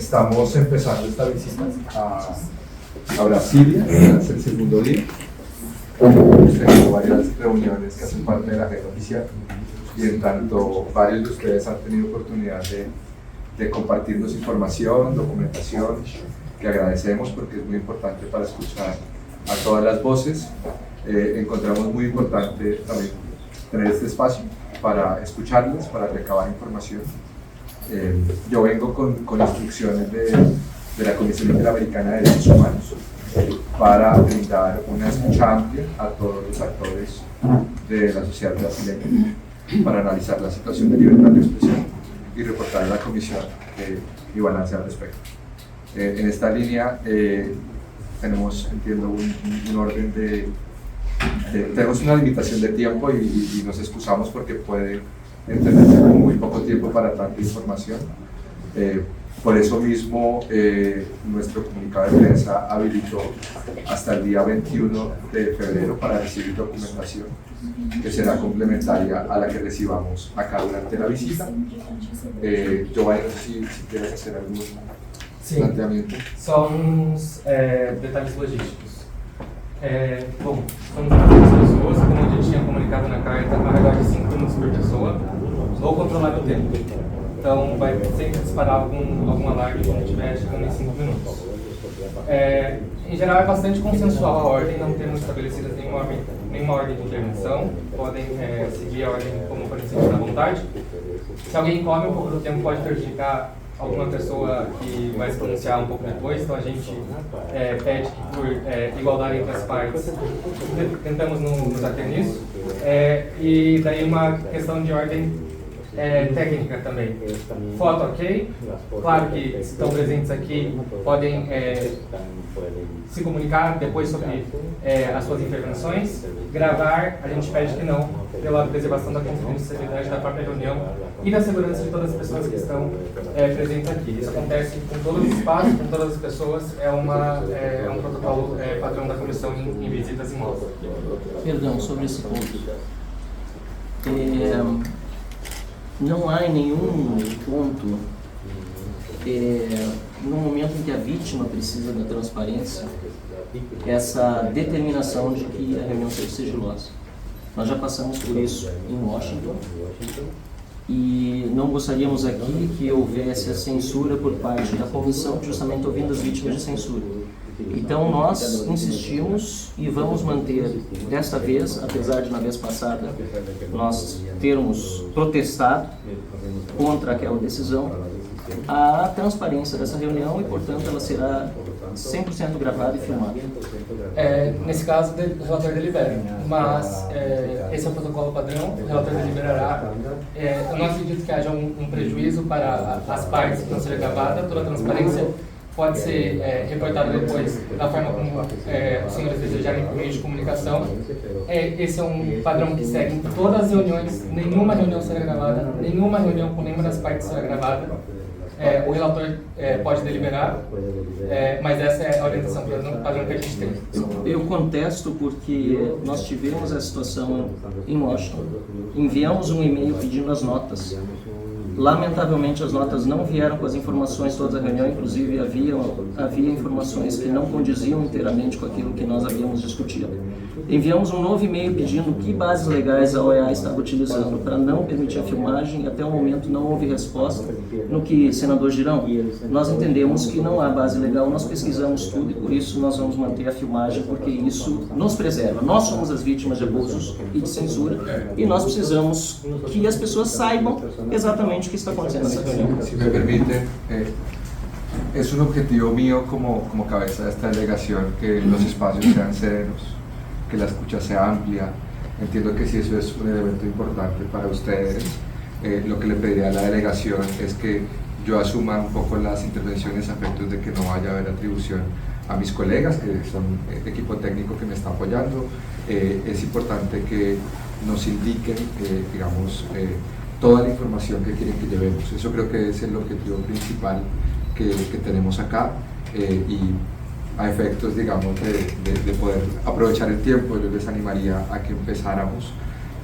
Estamos empezando esta visita a Brasilia, es el segundo día. Hemos tenido varias reuniones que hacen parte de la agenda oficial y en tanto varios de ustedes han tenido oportunidad de compartirnos información, documentación, que agradecemos porque es muy importante para escuchar a todas las voces. Encontramos muy importante también tener este espacio para escucharles, para recabar información. Yo vengo con instrucciones de la Comisión Interamericana de Derechos Humanos para brindar una escucha amplia a todos los actores de la sociedad brasileña para analizar la situación de libertad de expresión y reportar a la Comisión y balance al respecto. En esta línea tenemos, entiendo, un orden tenemos una limitación de tiempo y nos excusamos porque puede entenderse con muy poco tiempo para tanta información. Por eso mismo, nuestro comunicado de prensa habilitó hasta el día 21 de febrero para recibir documentación que será complementaria a la que recibamos acá durante la visita. Giovanni, no sé si quieres hacer algún planteamiento. Só uns detalhes logísticos. Bom, somos 2 pessoas, como a gente tinha comunicado na carta, a regla de 5 minutos por pessoa, ou controlar o tempo. Então, vai sempre disparar algum alarme quando estiver chegando em 5 minutos. Em geral, é bastante consensual a ordem, não temos estabelecidas nenhuma ordem de intervenção, podem seguir a ordem como forem sentir à vontade. Se alguém come um pouco do tempo, pode prejudicar alguma pessoa que vai se pronunciar um pouco depois, então a gente pede que por igualdade entre as partes tentamos nos ater nisso. E daí uma questão de ordem técnica também. Foto ok, claro que se estão presentes aqui podem se comunicar depois sobre as suas intervenções. Gravar, a gente pede que não, pela preservação da confidencialidade da própria reunião e da segurança de todas as pessoas que estão presentes aqui. Isso acontece com todos os espaços, com todas as pessoas, é um protocolo padrão da comissão em visitas em loco. Perdão, sobre esse ponto. Não há em nenhum ponto, no momento em que a vítima precisa da transparência, essa determinação de que a reunião seja sigilosa. Nós já passamos por isso em Washington e não gostaríamos aqui que houvesse a censura por parte da comissão, justamente ouvindo as vítimas de censura. Então nós insistimos e vamos manter, desta vez, apesar de na vez passada nós termos protestado contra aquela decisão, a transparência dessa reunião e, portanto, ela será 100% gravada e filmada. Nesse caso, o relator delibera, mas esse é o protocolo padrão, o relator deliberará. Eu não acredito que haja um prejuízo para as partes que não seja gravada, toda a transparência pode ser reportada depois da forma como os senhores desejarem por meio de comunicação. Esse é um padrão que segue em todas as reuniões, nenhuma reunião será gravada, nenhuma reunião com nenhuma das partes será gravada. O relator pode deliberar, mas essa é a orientação padrão que a gente tem. Eu contesto porque nós tivemos a situação em Washington, enviamos um e-mail pedindo as notas. Lamentavelmente as notas não vieram com as informações toda a reunião, inclusive havia informações que não condiziam inteiramente com aquilo que nós havíamos discutido. Enviamos um novo e-mail pedindo que bases legais a OEA estava utilizando para não permitir a filmagem e até o momento não houve resposta. No que, senador Girão, nós entendemos que não há base legal, nós pesquisamos tudo e por isso nós vamos manter a filmagem, porque isso nos preserva. Nós somos as vítimas de abusos e de censura e nós precisamos que as pessoas saibam exatamente o que está acontecendo nessa reunião. Si me permiten, es un objetivo mío como cabeza de esta delegación que los espacios sean serenos, que la escucha sea amplia. Entiendo que si eso es un elemento importante para ustedes, lo que le pediría a la delegación es que yo asuma un poco las intervenciones a efectos de que no vaya a haber atribución a mis colegas, que son equipo técnico que me está apoyando. Es importante que nos indiquen, digamos, toda la información que quieren que llevemos. Eso creo que es el objetivo principal que tenemos acá y a efectos, digamos, de poder aprovechar el tiempo, yo les animaría a que empezáramos,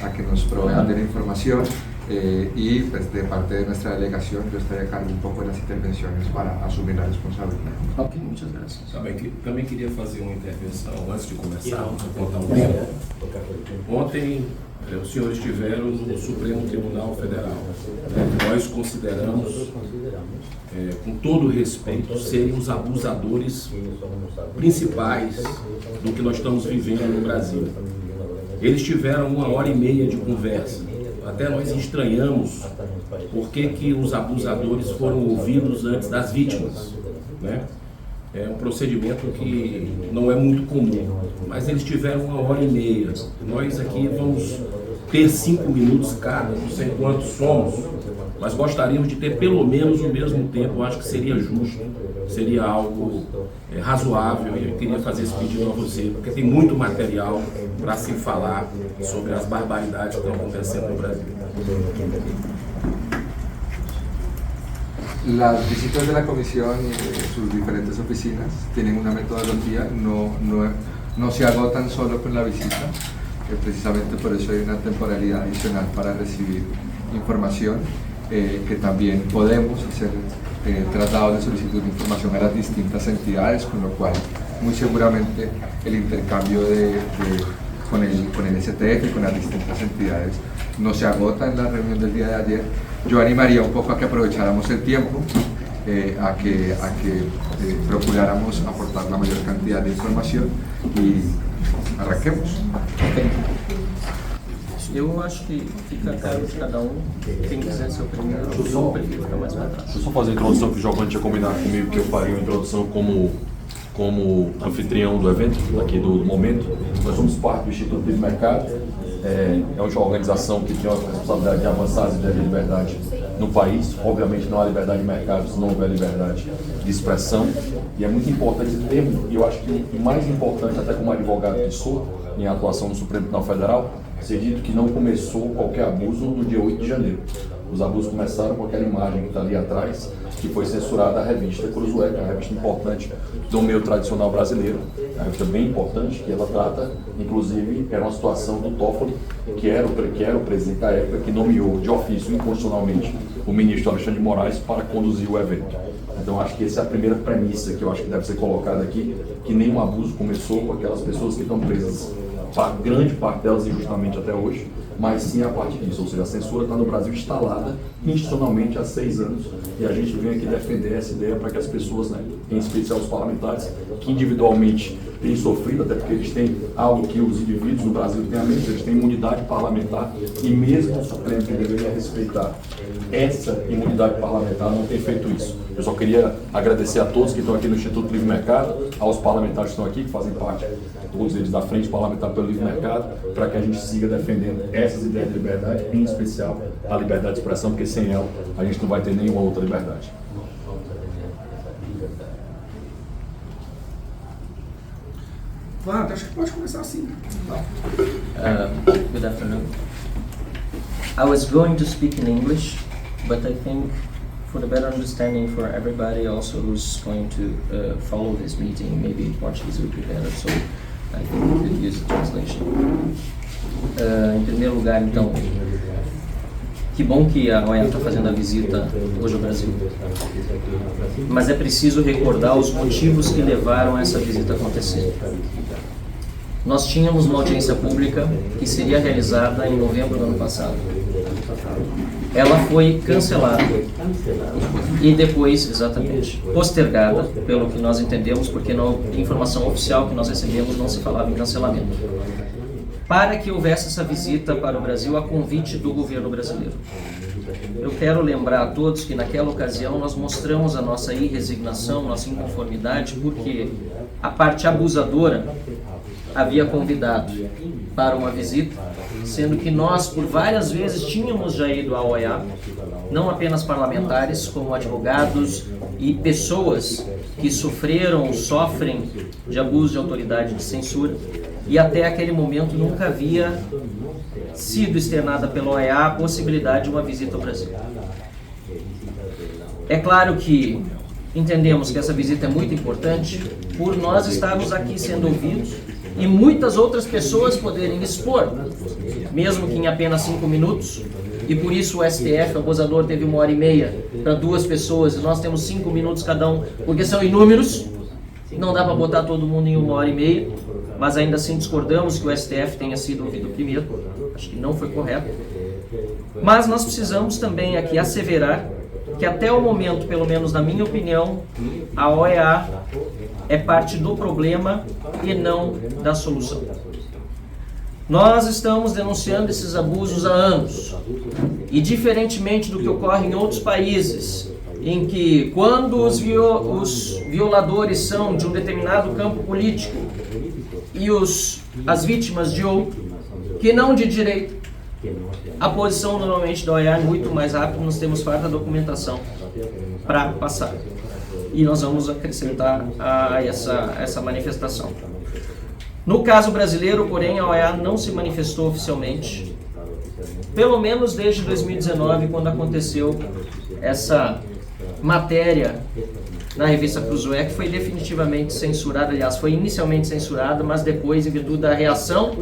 a que nos provean de la información. y pues de parte de nuestra delegación yo estaré a cargo un poco de las intervenciones para asumir la responsabilidad. Ok, muchas gracias. Também queria fazer uma intervenção antes de começar, contar um tempo. Ontem, os senhores estiveram no Supremo Tribunal Federal. Nós consideramos, com todo respeito, serem os abusadores principais do que nós estamos vivendo no Brasil. Eles tiveram 1h30 de conversa. Até nós estranhamos por que os abusadores foram ouvidos antes das vítimas, né? É um procedimento que não é muito comum, mas eles tiveram 1h30. Nós aqui vamos ter 5 minutos cada, não sei quantos somos, mas gostaríamos de ter pelo menos o mesmo tempo. Eu acho que seria justo, seria algo razoável, e eu queria fazer esse pedido a você, porque tem muito material para se falar sobre as barbaridades que estão acontecendo no Brasil. Las visitas de la comisión y sus diferentes oficinas tienen una metodología, no se agotan solo con la visita, precisamente por eso hay una temporalidad adicional para recibir información, que también podemos hacer traslado de solicitud de información a las distintas entidades, con lo cual muy seguramente el intercambio con el STF y con las distintas entidades no se agota en la reunión del día de ayer. Yo animaría un poco a que aprovecháramos el tiempo, a que procuráramos aportar la mayor cantidad de información y arranquemos. Eu acho que fica a cargo de cada um. Quem quiser ser o primeiro, eu prefiro ficar mais para trás. Deixa eu só fazer a introdução, que o Giovanni tinha combinado comigo que eu faria uma introdução como anfitrião do evento, aqui do momento. Nós somos parte do Instituto Livre Mercado, é uma organização que tem a responsabilidade de avançar as ideias de liberdade no país. Obviamente não há liberdade de mercado se não houver liberdade de expressão, e é muito importante esse termo, e eu acho que o mais importante, até como advogado que sou, em atuação no Supremo Tribunal Federal, ser dito que não começou qualquer abuso no dia 8 de janeiro. Os abusos começaram com aquela imagem que está ali atrás, que foi censurada a revista Cruzoé, que é uma revista importante do meio tradicional brasileiro, uma revista bem importante, que ela trata, inclusive, era uma situação do Toffoli, que era o presidente da época, que nomeou de ofício, inconstitucionalmente, o ministro Alexandre de Moraes para conduzir o evento. Então acho que essa é a primeira premissa que eu acho que deve ser colocada aqui, que nenhum abuso começou com aquelas pessoas que estão presas, grande parte delas injustamente até hoje, mas sim a partir disso, ou seja, a censura está no Brasil instalada institucionalmente há 6 anos, e a gente vem aqui defender essa ideia para que as pessoas, né, em especial os parlamentares, que individualmente têm sofrido, até porque eles têm algo que os indivíduos no Brasil têm a menos, eles têm imunidade parlamentar, e mesmo o Supremo, que deveria respeitar essa imunidade parlamentar, não tem feito isso. Eu só queria agradecer a todos que estão aqui no Instituto Livre Mercado, aos parlamentares que estão aqui, que fazem parte, todos eles da Frente Parlamentar pelo Livre Mercado, para que a gente siga defendendo essas ideias de liberdade, em especial a liberdade de expressão, porque sem ela a gente não vai ter nenhuma outra liberdade. Claro, acho que pode começar assim. Good afternoon. I was going to speak in English, but I think for the better understanding for everybody also who's going to follow this meeting, maybe Portuguese would be better, so I think we could use the translation. Em primeiro lugar, então, que bom que a OEA está fazendo a visita hoje ao Brasil, mas é preciso recordar os motivos que levaram a essa visita a acontecer. Nós tínhamos uma audiência pública que seria realizada em novembro do ano passado. Ela foi cancelada e depois, exatamente, postergada, pelo que nós entendemos, porque na informação oficial que nós recebemos não se falava em cancelamento, para que houvesse essa visita para o Brasil a convite do governo brasileiro. Eu quero lembrar a todos que naquela ocasião nós mostramos a nossa irresignação, nossa inconformidade, porque a parte abusadora havia convidado para uma visita, sendo que nós por várias vezes tínhamos já ido à OEA, não apenas parlamentares, como advogados e pessoas que sofreram ou sofrem de abuso de autoridade de censura, e até aquele momento nunca havia sido externada pela OEA a possibilidade de uma visita ao Brasil. É claro que entendemos que essa visita é muito importante por nós estarmos aqui sendo ouvidos e muitas outras pessoas poderem expor, mesmo que em apenas 5 minutos, e por isso o STF, o abusador, teve 1h30 para 2 pessoas e nós temos 5 minutos cada um, porque são inúmeros. Não dá para botar todo mundo em 1h30, mas ainda assim discordamos que o STF tenha sido ouvido primeiro. Acho que não foi correto. Mas nós precisamos também aqui asseverar que até o momento, pelo menos na minha opinião, a OEA é parte do problema e não da solução. Nós estamos denunciando esses abusos há anos. E diferentemente do que ocorre em outros países, em que quando os violadores são de um determinado campo político e as vítimas de outro, que não de direito, a posição normalmente da OEA é muito mais rápida, nós temos farta documentação para passar. E nós vamos acrescentar a essa manifestação. No caso brasileiro, porém, a OEA não se manifestou oficialmente, pelo menos desde 2019, quando aconteceu essa matéria na revista Cruzoé, que foi definitivamente censurada, aliás, foi inicialmente censurada, mas depois, em virtude da reação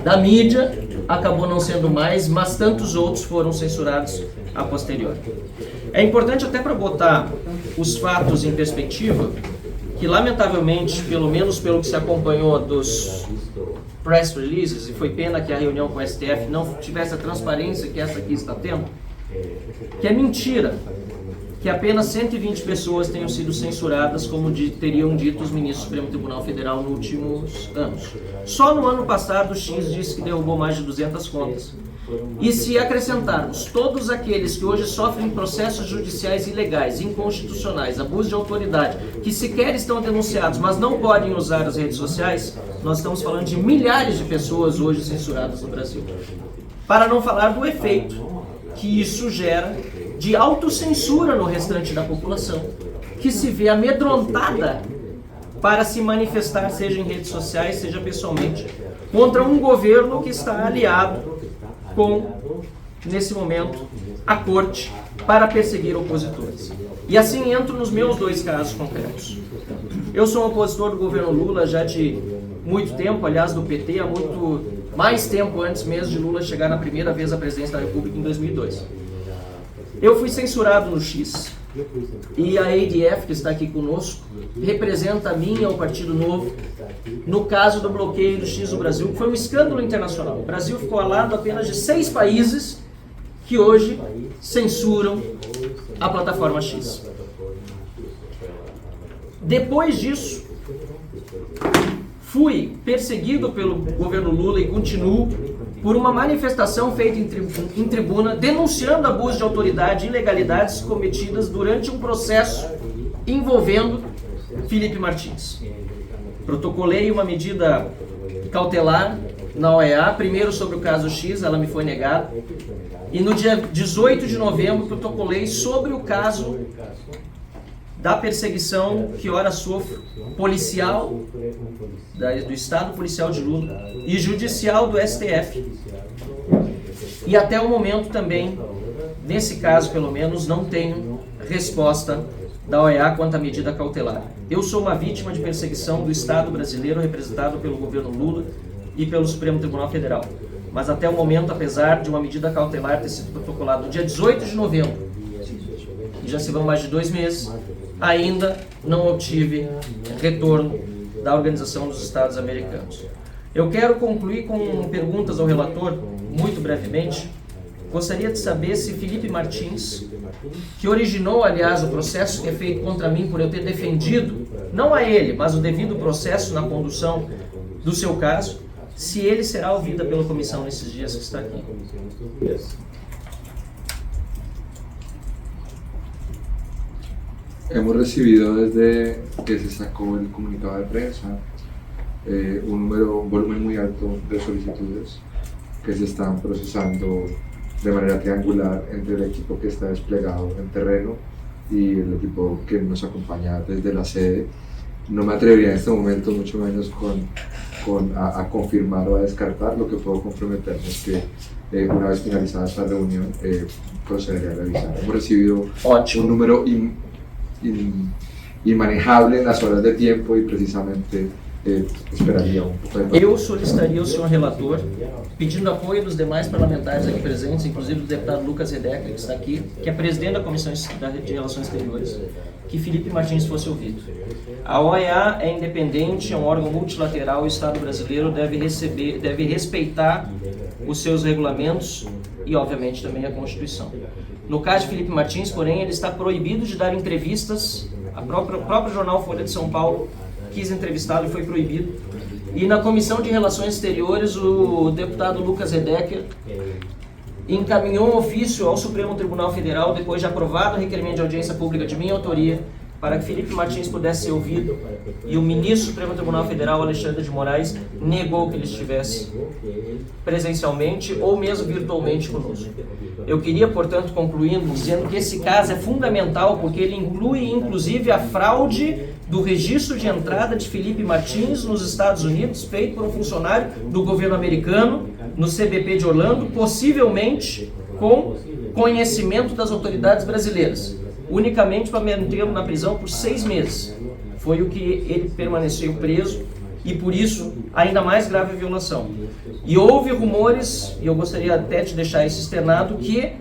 da mídia, acabou não sendo mais, mas tantos outros foram censurados a posteriori. É importante até para botar os fatos em perspectiva, que lamentavelmente, pelo menos pelo que se acompanhou dos press releases, e foi pena que a reunião com o STF não tivesse a transparência que essa aqui está tendo, que é mentira que apenas 120 pessoas tenham sido censuradas, como teriam dito os ministros do Supremo Tribunal Federal nos últimos anos. Só no ano passado o X disse que derrubou mais de 200 contas. E se acrescentarmos todos aqueles que hoje sofrem processos judiciais ilegais, inconstitucionais, abuso de autoridade, que sequer estão denunciados, mas não podem usar as redes sociais, nós estamos falando de milhares de pessoas hoje censuradas no Brasil. Para não falar do efeito que isso gera de autocensura no restante da população, que se vê amedrontada para se manifestar, seja em redes sociais, seja pessoalmente, contra um governo que está aliado com, nesse momento, a corte para perseguir opositores. E assim entro nos meus 2 casos concretos. Eu sou um opositor do governo Lula já de muito tempo, aliás, do PT, há muito mais tempo antes mesmo de Lula chegar na primeira vez à presidência da República em 2002. Eu fui censurado no X, e a ADF, que está aqui conosco, representa a mim e ao Partido Novo no caso do bloqueio do X do Brasil, que foi um escândalo internacional. O Brasil ficou ao lado apenas de 6 países que hoje censuram a plataforma X. Depois disso, fui perseguido pelo governo Lula e continuo por uma manifestação feita em tribuna denunciando abuso de autoridade e ilegalidades cometidas durante um processo envolvendo Felipe Martins. Protocolei uma medida cautelar na OEA, primeiro sobre o caso X, ela me foi negada, e no dia 18 de novembro protocolei sobre o caso da perseguição que ora sofro, policial, do Estado Policial de Lula e judicial do STF. E até o momento também, nesse caso pelo menos, não tenho resposta da OEA quanto à medida cautelar. Eu sou uma vítima de perseguição do Estado brasileiro representado pelo governo Lula e pelo Supremo Tribunal Federal. Mas até o momento, apesar de uma medida cautelar ter sido protocolada no dia 18 de novembro, e já se vão mais de 2 meses, ainda não obtive retorno da Organização dos Estados Americanos. Eu quero concluir com perguntas ao relator, muito brevemente. Gostaria de saber se Felipe Martins, que originou, aliás, o processo que é feito contra mim por eu ter defendido, não a ele, mas o devido processo na condução do seu caso, se ele será ouvido pela comissão nesses dias que está aqui. Hemos recibido desde que se sacó el comunicado de prensa un volumen muy alto de solicitudes que se están procesando de manera triangular entre el equipo que está desplegado en terreno y el equipo que nos acompaña desde la sede. No me atrevería en este momento, mucho menos a confirmar o a descartar. Lo que puedo comprometerme es que una vez finalizada esta reunión procederé a revisar. Hemos recibido un número inmanejable en las horas de tiempo y precisamente esperariam? Eu solicitaria ao senhor relator, pedindo apoio dos demais parlamentares aqui presentes, inclusive do deputado Lucas Redecker, que está aqui, que é presidente da Comissão de Relações Exteriores, que Felipe Martins fosse ouvido. A OEA é independente, é um órgão multilateral, o Estado brasileiro deve respeitar os seus regulamentos e, obviamente, também a Constituição. No caso de Felipe Martins, porém, ele está proibido de dar entrevistas. O próprio jornal Folha de São Paulo quis entrevistá-lo e foi proibido. E na Comissão de Relações Exteriores, o deputado Lucas Redecker encaminhou um ofício ao Supremo Tribunal Federal, depois de aprovado o requerimento de audiência pública de minha autoria, para que Felipe Martins pudesse ser ouvido, e o ministro do Supremo Tribunal Federal, Alexandre de Moraes, negou que ele estivesse presencialmente ou mesmo virtualmente conosco. Eu queria, portanto, concluindo, dizendo que esse caso é fundamental porque ele inclui, inclusive, a fraude do registro de entrada de Felipe Martins nos Estados Unidos, feito por um funcionário do governo americano, no CBP de Orlando, possivelmente com conhecimento das autoridades brasileiras, unicamente para mantê-lo na prisão por 6 meses. Foi o que ele permaneceu preso e, por isso, ainda mais grave a violação. E houve rumores, e eu gostaria até de deixar isso externado, que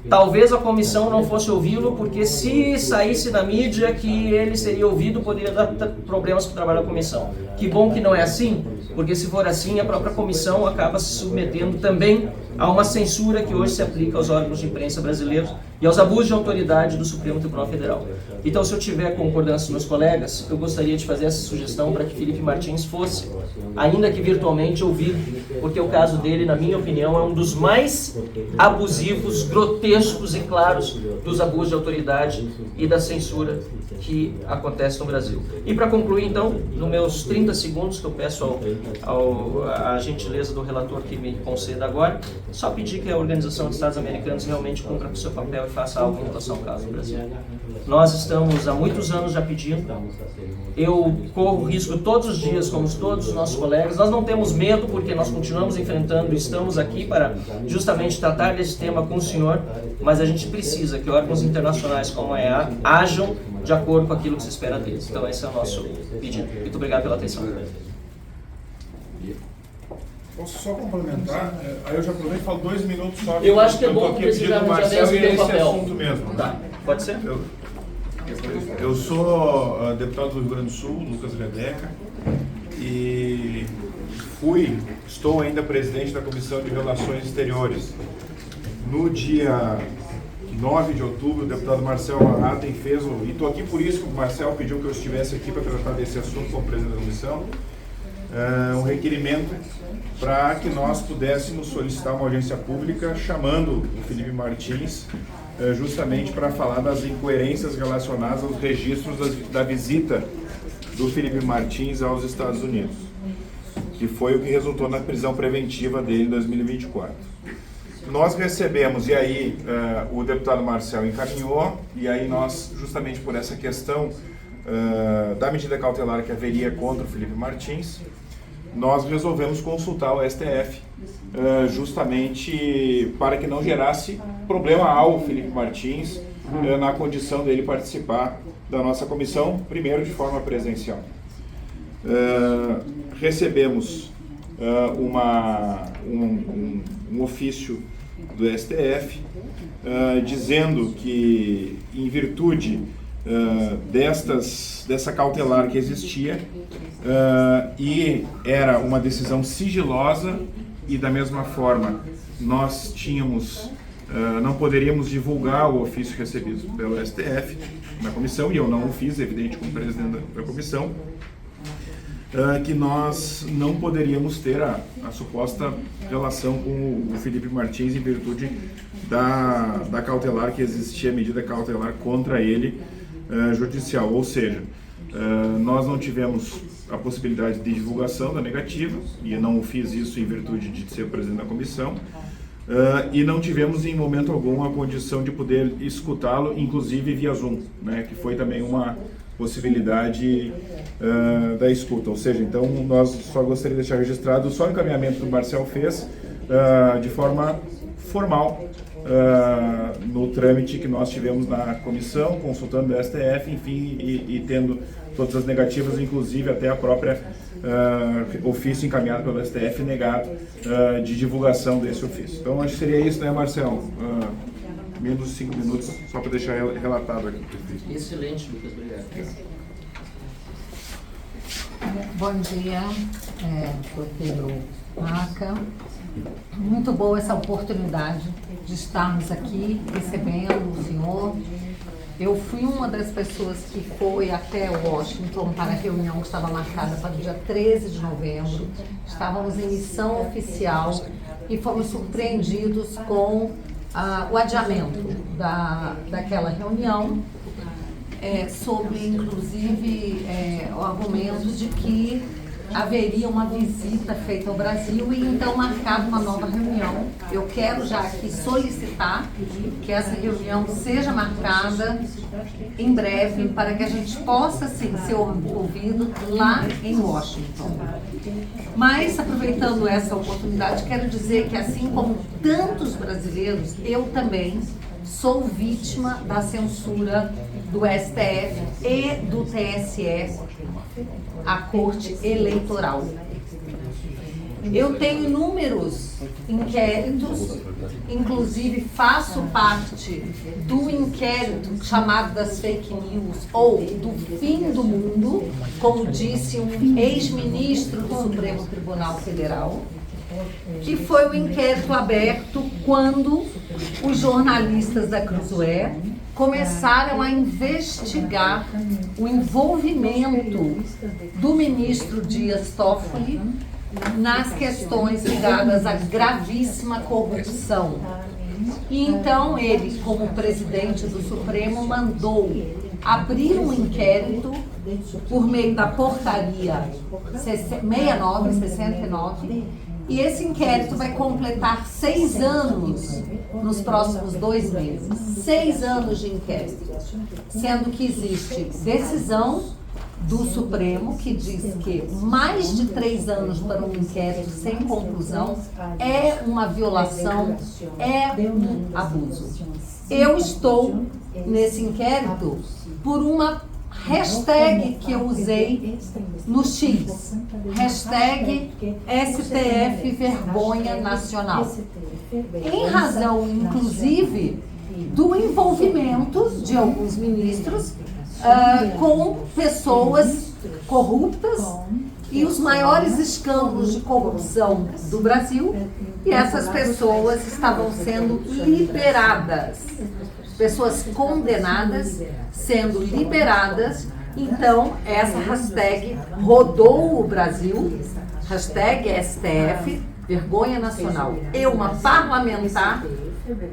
talvez a comissão não fosse ouvi-lo, porque se saísse na mídia que ele seria ouvido, poderia dar problemas para o trabalho da comissão. Que bom que não é assim, porque se for assim, a própria comissão acaba se submetendo também a uma censura que hoje se aplica aos órgãos de imprensa brasileiros e aos abusos de autoridade do Supremo Tribunal Federal. Então, se eu tiver concordância dos meus colegas, eu gostaria de fazer essa sugestão para que Felipe Martins fosse, ainda que virtualmente, ouvido, porque o caso dele, na minha opinião, é um dos mais abusivos, grotescos e claros dos abusos de autoridade e da censura que acontece no Brasil. E para concluir, então, nos meus 30 segundos, que eu peço a gentileza do relator que me conceda agora, só pedir que a Organização de Estados Americanos realmente cumpra com o seu papel e faça algo em relação ao caso do Brasil. Nós estamos há muitos anos já pedindo, eu corro risco todos os dias, como todos os nossos colegas, nós não temos medo porque nós continuamos enfrentando e estamos aqui para justamente tratar desse tema com o senhor, mas a gente precisa que órgãos internacionais como a EA ajam de acordo com aquilo que se espera deles. Então esse é o nosso pedido. Muito obrigado pela atenção. Posso só complementar? Aí eu já aproveito e falo 2 minutos só. Eu acho que é bom que precisarmos já Marcel e ter esse papel. assunto mesmo. Tá, pode ser? Eu sou deputado do Rio Grande do Sul, Lucas Redecker, e estou ainda presidente da Comissão de Relações Exteriores. No dia 9 de outubro, o deputado Marcel Manhattan fez, e estou aqui por isso que o Marcel pediu que eu estivesse aqui para tratar desse assunto como presidente da comissão, um requerimento para que nós pudéssemos solicitar uma audiência pública chamando o Felipe Martins justamente para falar das incoerências relacionadas aos registros da visita do Felipe Martins aos Estados Unidos, que foi o que resultou na prisão preventiva dele em 2024. Nós recebemos, e aí o deputado Marcel encaminhou, e aí nós, justamente por essa questão da medida cautelar que haveria contra o Felipe Martins, nós resolvemos consultar o STF, justamente para que não gerasse problema ao Felipe Martins na condição dele participar da nossa comissão, primeiro de forma presencial. Recebemos um ofício do STF dizendo que, em virtude dessa cautelar que existia, e era uma decisão sigilosa, e da mesma forma nós tínhamos, não poderíamos divulgar o ofício recebido pelo STF na comissão, e eu não o fiz, evidente, como presidente da comissão, que nós não poderíamos ter a suposta relação com o Felipe Martins em virtude da cautelar que existia, medida cautelar contra ele judicial, ou seja, nós não tivemos a possibilidade de divulgação da negativa, e eu não fiz isso em virtude de ser presidente da comissão, e não tivemos em momento algum a condição de poder escutá-lo, inclusive via Zoom, né, que foi também uma possibilidade da escuta. Ou seja, então nós só gostaria de deixar registrado só o encaminhamento que o Marcel fez de forma formal no trâmite que nós tivemos na comissão, consultando o STF, enfim, e tendo todas as negativas, inclusive até a própria ofício encaminhado pelo STF negado de divulgação desse ofício. Então, acho que seria isso, né, Marcelo? Menos de 5 minutos, só para deixar relatado aqui. Excelente, Lucas, obrigado. Bom dia, Pedro Maca. Muito boa essa oportunidade de estarmos aqui recebendo o senhor. Eu fui uma das pessoas que foi até Washington para a reunião que estava marcada para o dia 13 de novembro. Estávamos em missão oficial e fomos surpreendidos com o adiamento daquela reunião, sobre, inclusive, o argumento de que haveria uma visita feita ao Brasil e então marcada uma nova reunião. Eu quero já aqui solicitar que essa reunião seja marcada em breve para que a gente possa, sim, ser ouvido lá em Washington. Mas, aproveitando essa oportunidade, quero dizer que, assim como tantos brasileiros, eu também sou vítima da censura do STF e do TSE, a Corte Eleitoral. Eu tenho inúmeros inquéritos, inclusive faço parte do inquérito chamado das fake news ou do fim do mundo, como disse um ex-ministro do Supremo Tribunal Federal, que foi o inquérito aberto quando os jornalistas da Cruzoé começaram a investigar o envolvimento do ministro Dias Toffoli nas questões ligadas à gravíssima corrupção. E então ele, como presidente do Supremo, mandou abrir um inquérito por meio da portaria 69, e esse inquérito vai completar 6 anos nos próximos 2 meses. 6 anos de inquérito, sendo que existe decisão do Supremo que diz que mais de 3 anos para um inquérito sem conclusão é uma violação, é um abuso. Eu estou nesse inquérito por uma hashtag que eu usei no X, hashtag STF Vergonha Nacional, em razão, inclusive, do envolvimento de alguns ministros com pessoas corruptas e os maiores escândalos de corrupção do Brasil, e essas pessoas estavam sendo liberadas. Pessoas condenadas sendo liberadas. Então, essa hashtag rodou o Brasil, hashtag STF, Vergonha Nacional. Eu, uma parlamentar,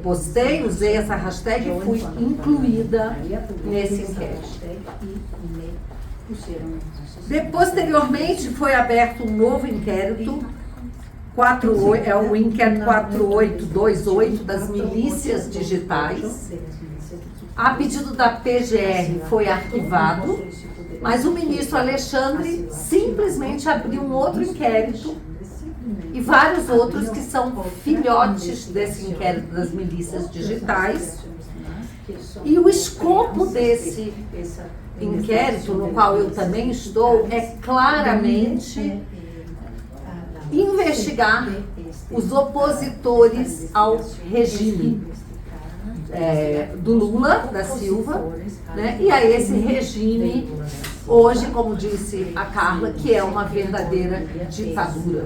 postei, usei essa hashtag e fui incluída nesse inquérito. Posteriormente, foi aberto um novo inquérito, o inquérito 4828 das milícias digitais. A pedido da PGR foi arquivado, mas o ministro Alexandre simplesmente abriu um outro inquérito e vários outros que são filhotes desse inquérito das milícias digitais. E o escopo desse inquérito, no qual eu também estou, é claramente investigar os opositores ao regime do Lula da Silva, né, e a esse regime, hoje, como disse a Carla, que é uma verdadeira ditadura.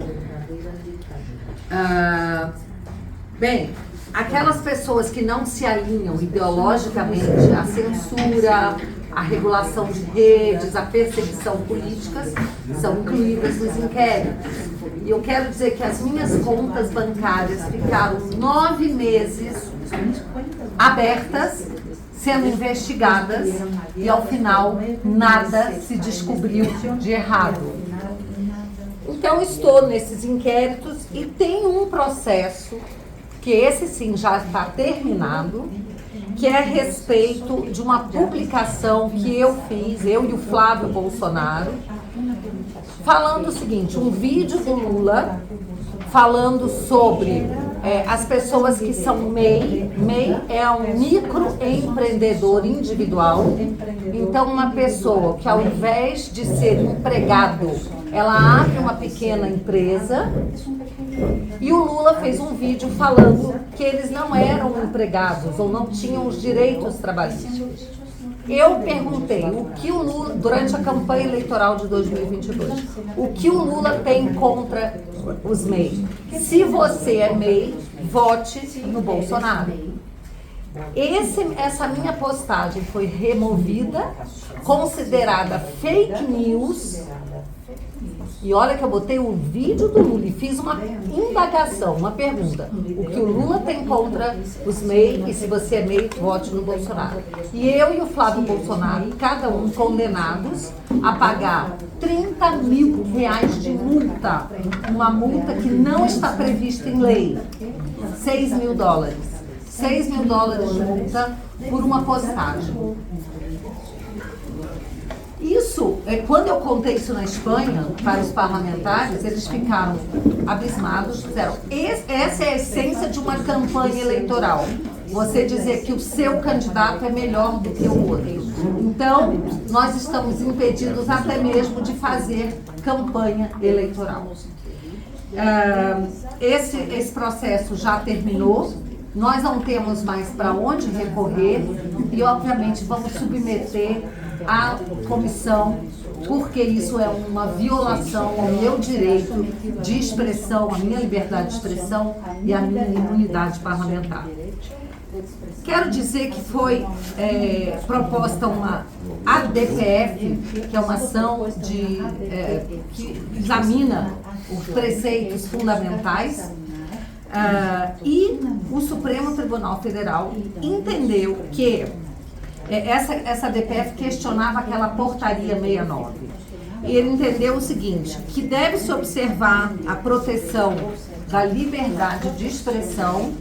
Bem, aquelas pessoas que não se alinham ideologicamente à censura, à regulação de redes, à perseguição políticas, são incluídas nos inquéritos. E eu quero dizer que as minhas contas bancárias ficaram 9 meses abertas, sendo investigadas, e ao final nada se descobriu de errado. Então estou nesses inquéritos e tem um processo, que esse sim já está terminado, que é a respeito de uma publicação que eu fiz, eu e o Flávio Bolsonaro, falando o seguinte, um vídeo do Lula falando sobre as pessoas que são MEI. MEI é um microempreendedor individual. Então, uma pessoa que ao invés de ser empregado, ela abre uma pequena empresa. E o Lula fez um vídeo falando que eles não eram empregados ou não tinham os direitos trabalhistas. Eu perguntei o que o Lula, durante a campanha eleitoral de 2022, o que o Lula tem contra os MEI. Se você é MEI, vote no Bolsonaro. Essa minha postagem foi removida, considerada fake news. E olha que eu botei o vídeo do Lula e fiz uma indagação, uma pergunta. O que o Lula tem contra os MEI e se você é MEI, vote no Bolsonaro. E eu e o Flávio Bolsonaro, cada um condenados a pagar R$30 mil de multa. Uma multa que não está prevista em lei. $6 mil. $6 mil de multa por uma postagem. Isso, quando eu contei isso na Espanha, para os parlamentares, eles ficaram abismados, disseram, essa é a essência de uma campanha eleitoral. Você dizer que o seu candidato é melhor do que o outro. Então, nós estamos impedidos até mesmo de fazer campanha eleitoral. Esse processo já terminou. Nós não temos mais para onde recorrer e, obviamente, vamos submeter à comissão, porque isso é uma violação ao meu direito de expressão, à minha liberdade de expressão e à minha imunidade parlamentar. Quero dizer que foi proposta uma ADPF, que é uma ação que examina os preceitos fundamentais. E o Supremo Tribunal Federal entendeu que essa DPF questionava aquela portaria 69. E ele entendeu o seguinte, que deve-se observar a proteção da liberdade de expressão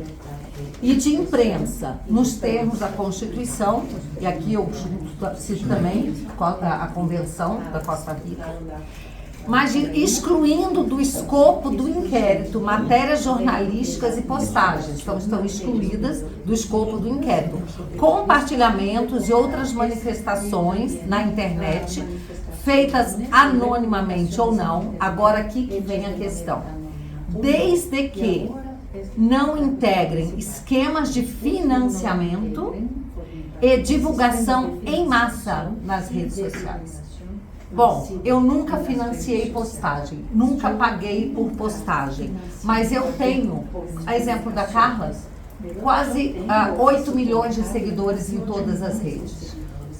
e de imprensa, nos termos da Constituição, e aqui eu cito também a Convenção da Costa Rica, mas excluindo do escopo do inquérito matérias jornalísticas e postagens, então estão excluídas do escopo do inquérito, compartilhamentos e outras manifestações na internet, feitas anonimamente ou não, agora aqui que vem a questão, desde que não integrem esquemas de financiamento e divulgação em massa nas redes sociais. Bom, eu nunca financiei postagem, nunca paguei por postagem, mas eu tenho, a exemplo da Carla, quase 8 milhões de seguidores em todas as redes.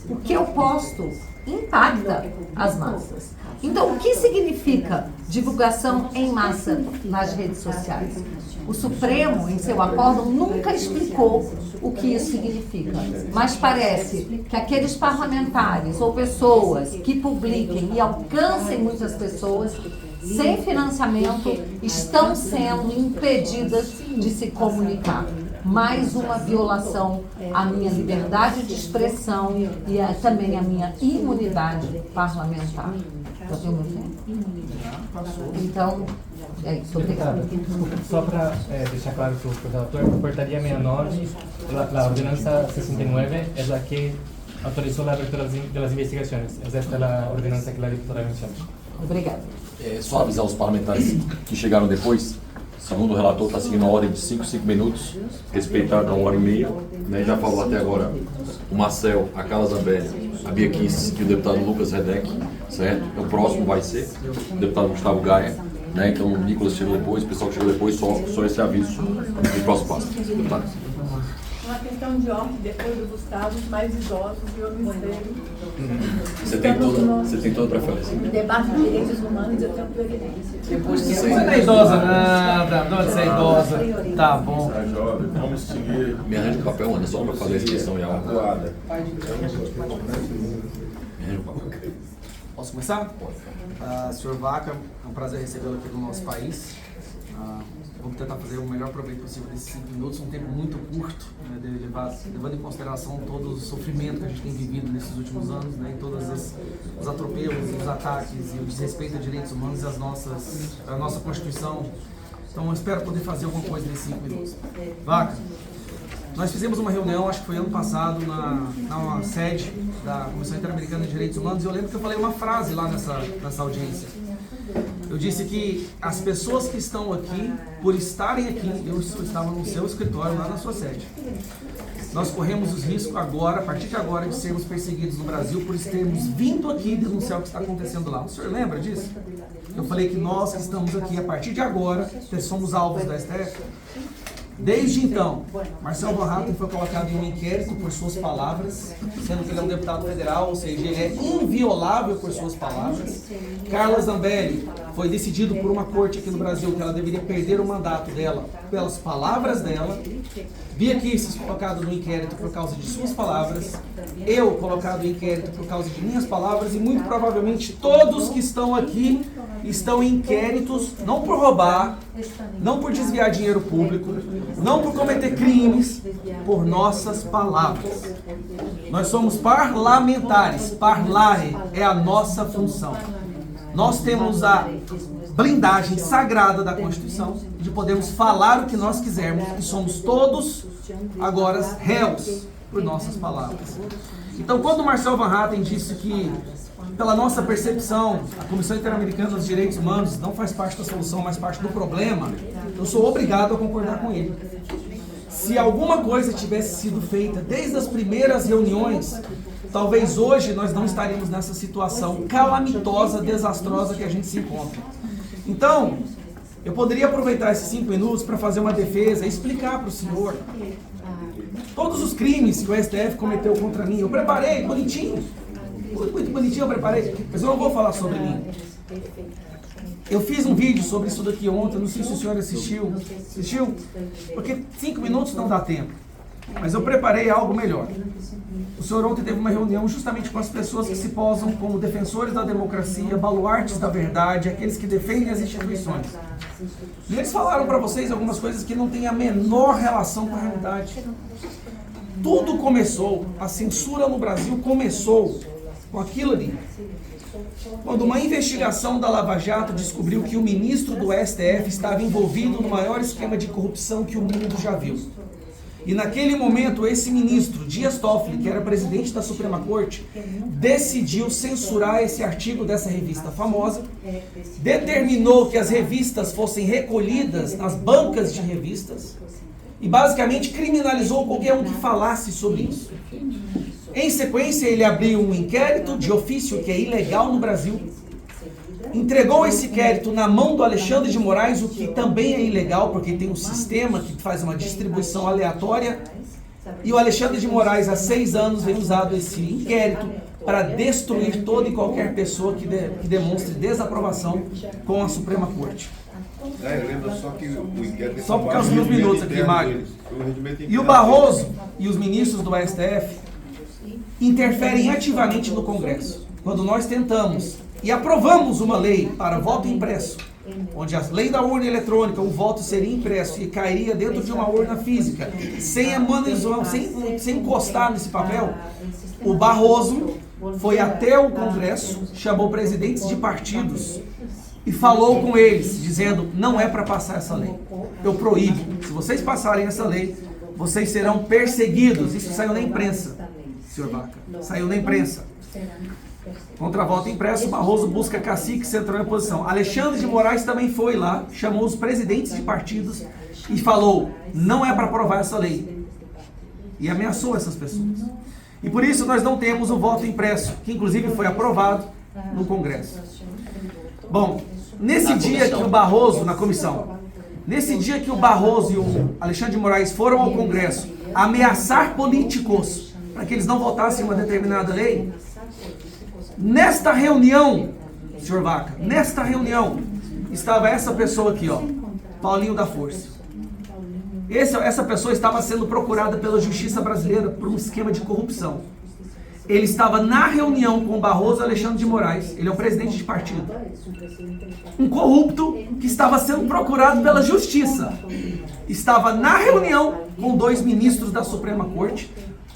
O que eu posto impacta as massas. Então, o que significa divulgação em massa nas redes sociais? O Supremo, em seu acórdão, nunca explicou o que isso significa, mas parece que aqueles parlamentares ou pessoas que publiquem e alcancem muitas pessoas sem financiamento estão sendo impedidas de se comunicar. Mais uma violação à minha liberdade de expressão e também à minha imunidade parlamentar. Já tem muito tempo? Então, é isso. Obrigada. Só para deixar claro para o relator, a portaria 69, a ordenança 69 é a que autorizou a abertura das investigações. Esta é a ordenança que a diputada menciona. Obrigada. Só avisar os parlamentares que chegaram depois, segundo o relator, está seguindo a ordem de 5 minutos, respeitado a 1h30, né? Já falou até agora o Marcel, a Carla Zambelli, a Bia Kicis e o deputado Lucas Redec, certo? O próximo vai ser o deputado Gustavo Gaia, né? Então o Nicolas chegou depois, o pessoal que chegou depois, só esse aviso do próximo passo. Deputado. Uma questão de ordem, depois do Gustavo, os mais idosos e o ministério. Você tem toda a preferência. Debate de direitos humanos, eu tenho preferência. Você não é idosa nada, não é ser idosa. Tá bom. Vamos seguir. Me arranja o papel, mano, só para fazer a inscrição e a Aguarda. Posso começar? Pode. Senhor Vaca, é um prazer recebê-lo aqui no nosso país. Vamos tentar fazer o melhor proveito possível desses 5 minutos, um tempo muito curto, né, levando em consideração todo o sofrimento que a gente tem vivido nesses últimos anos, né, e todos os atropelos, os ataques e o desrespeito a direitos humanos e a nossa Constituição Então eu espero poder fazer alguma coisa nesses 5 minutos. Vaca, nós fizemos uma reunião, acho que foi ano passado, na sede da Comissão Interamericana de Direitos Humanos, e eu lembro que eu falei uma frase lá nessa audiência. Eu disse que as pessoas que estão aqui, por estarem aqui, eu estava no seu escritório, lá na sua sede. Nós corremos os riscos agora, a partir de agora, de sermos perseguidos no Brasil por termos vindo aqui denunciar o que está acontecendo lá. O senhor lembra disso? Eu falei que nós que estamos aqui, a partir de agora, que somos alvos da STF. Desde então, Marcelo Van Hatten foi colocado em um inquérito por suas palavras, sendo que ele é um deputado federal, ou seja, ele é inviolável por suas palavras. Carla Zambelli foi decidido por uma corte aqui no Brasil que ela deveria perder o mandato dela pelas palavras dela. Bia Kicis colocado no inquérito por causa de suas palavras. Eu colocado em inquérito por causa de minhas palavras, e muito provavelmente todos que estão aqui estão em inquéritos, não por roubar, não por desviar dinheiro público, não por cometer crimes, por nossas palavras. Nós somos parlamentares, parlare é a nossa função. Nós temos a blindagem sagrada da Constituição de podermos falar o que nós quisermos, e somos todos agora réus por nossas palavras. Então, quando o Marcelo Van Hatten disse que, pela nossa percepção, a Comissão Interamericana dos Direitos Humanos não faz parte da solução, mas parte do problema, eu sou obrigado a concordar com ele. Se alguma coisa tivesse sido feita desde as primeiras reuniões, talvez hoje nós não estaríamos nessa situação calamitosa, desastrosa que a gente se encontra. Então, eu poderia aproveitar esses 5 minutos para fazer uma defesa e explicar para o senhor todos os crimes que o STF cometeu contra mim. Eu preparei, bonitinho. Muito bonitinho eu preparei, mas eu não vou falar sobre mim. Eu fiz um vídeo sobre isso daqui ontem, não sei se o senhor assistiu. Assistiu? Porque 5 minutos não dá tempo. Mas eu preparei algo melhor. O senhor ontem teve uma reunião justamente com as pessoas que se posam como defensores da democracia, baluartes da verdade, aqueles que defendem as instituições. E eles falaram para vocês algumas coisas que não têm a menor relação com a realidade. Tudo começou, a censura no Brasil começou com aquilo ali. Quando uma investigação da Lava Jato descobriu que o ministro do STF estava envolvido no maior esquema de corrupção que o mundo já viu. E naquele momento, esse ministro, Dias Toffoli, que era presidente da Suprema Corte, decidiu censurar esse artigo dessa revista famosa, determinou que as revistas fossem recolhidas nas bancas de revistas e basicamente criminalizou qualquer um que falasse sobre isso. Em sequência, ele abriu um inquérito de ofício, que é ilegal no Brasil, entregou esse inquérito na mão do Alexandre de Moraes, o que também é ilegal, porque tem um sistema que faz uma distribuição aleatória, e o Alexandre de Moraes, há 6 anos, vem usado esse inquérito para destruir toda e qualquer pessoa que demonstre desaprovação com a Suprema Corte. Só por causa dos minutos aqui, Mário. E o Barroso e os ministros do STF interferem ativamente no Congresso. Quando nós tentamos e aprovamos uma lei para voto impresso, onde a lei da urna eletrônica, o voto seria impresso e cairia dentro de uma urna física, sem encostar nesse papel, o Barroso foi até o Congresso, chamou presidentes de partidos e falou com eles, dizendo: não é para passar essa lei. Eu proíbo. Se vocês passarem essa lei, vocês serão perseguidos. Isso saiu na imprensa, senhor Vaca. Saiu na imprensa. Contra voto impresso, Barroso busca cacique central em oposição. Alexandre de Moraes também foi lá, chamou os presidentes de partidos e falou: não é para aprovar essa lei. E ameaçou essas pessoas. E por isso nós não temos o voto impresso, que inclusive foi aprovado no Congresso. Bom, nesse dia que o Barroso, na comissão, nesse dia que o Barroso e o Alexandre de Moraes foram ao Congresso ameaçar políticos para que eles não votassem uma determinada lei, nesta reunião, senhor Vaca, nesta reunião, estava essa pessoa aqui, ó, Paulinho da Força. Essa pessoa estava sendo procurada pela Justiça Brasileira por um esquema de corrupção. Ele estava na reunião com o Barroso e Alexandre de Moraes. Ele é o presidente de partido. Um corrupto que estava sendo procurado pela Justiça. Estava na reunião com 2 ministros da Suprema Corte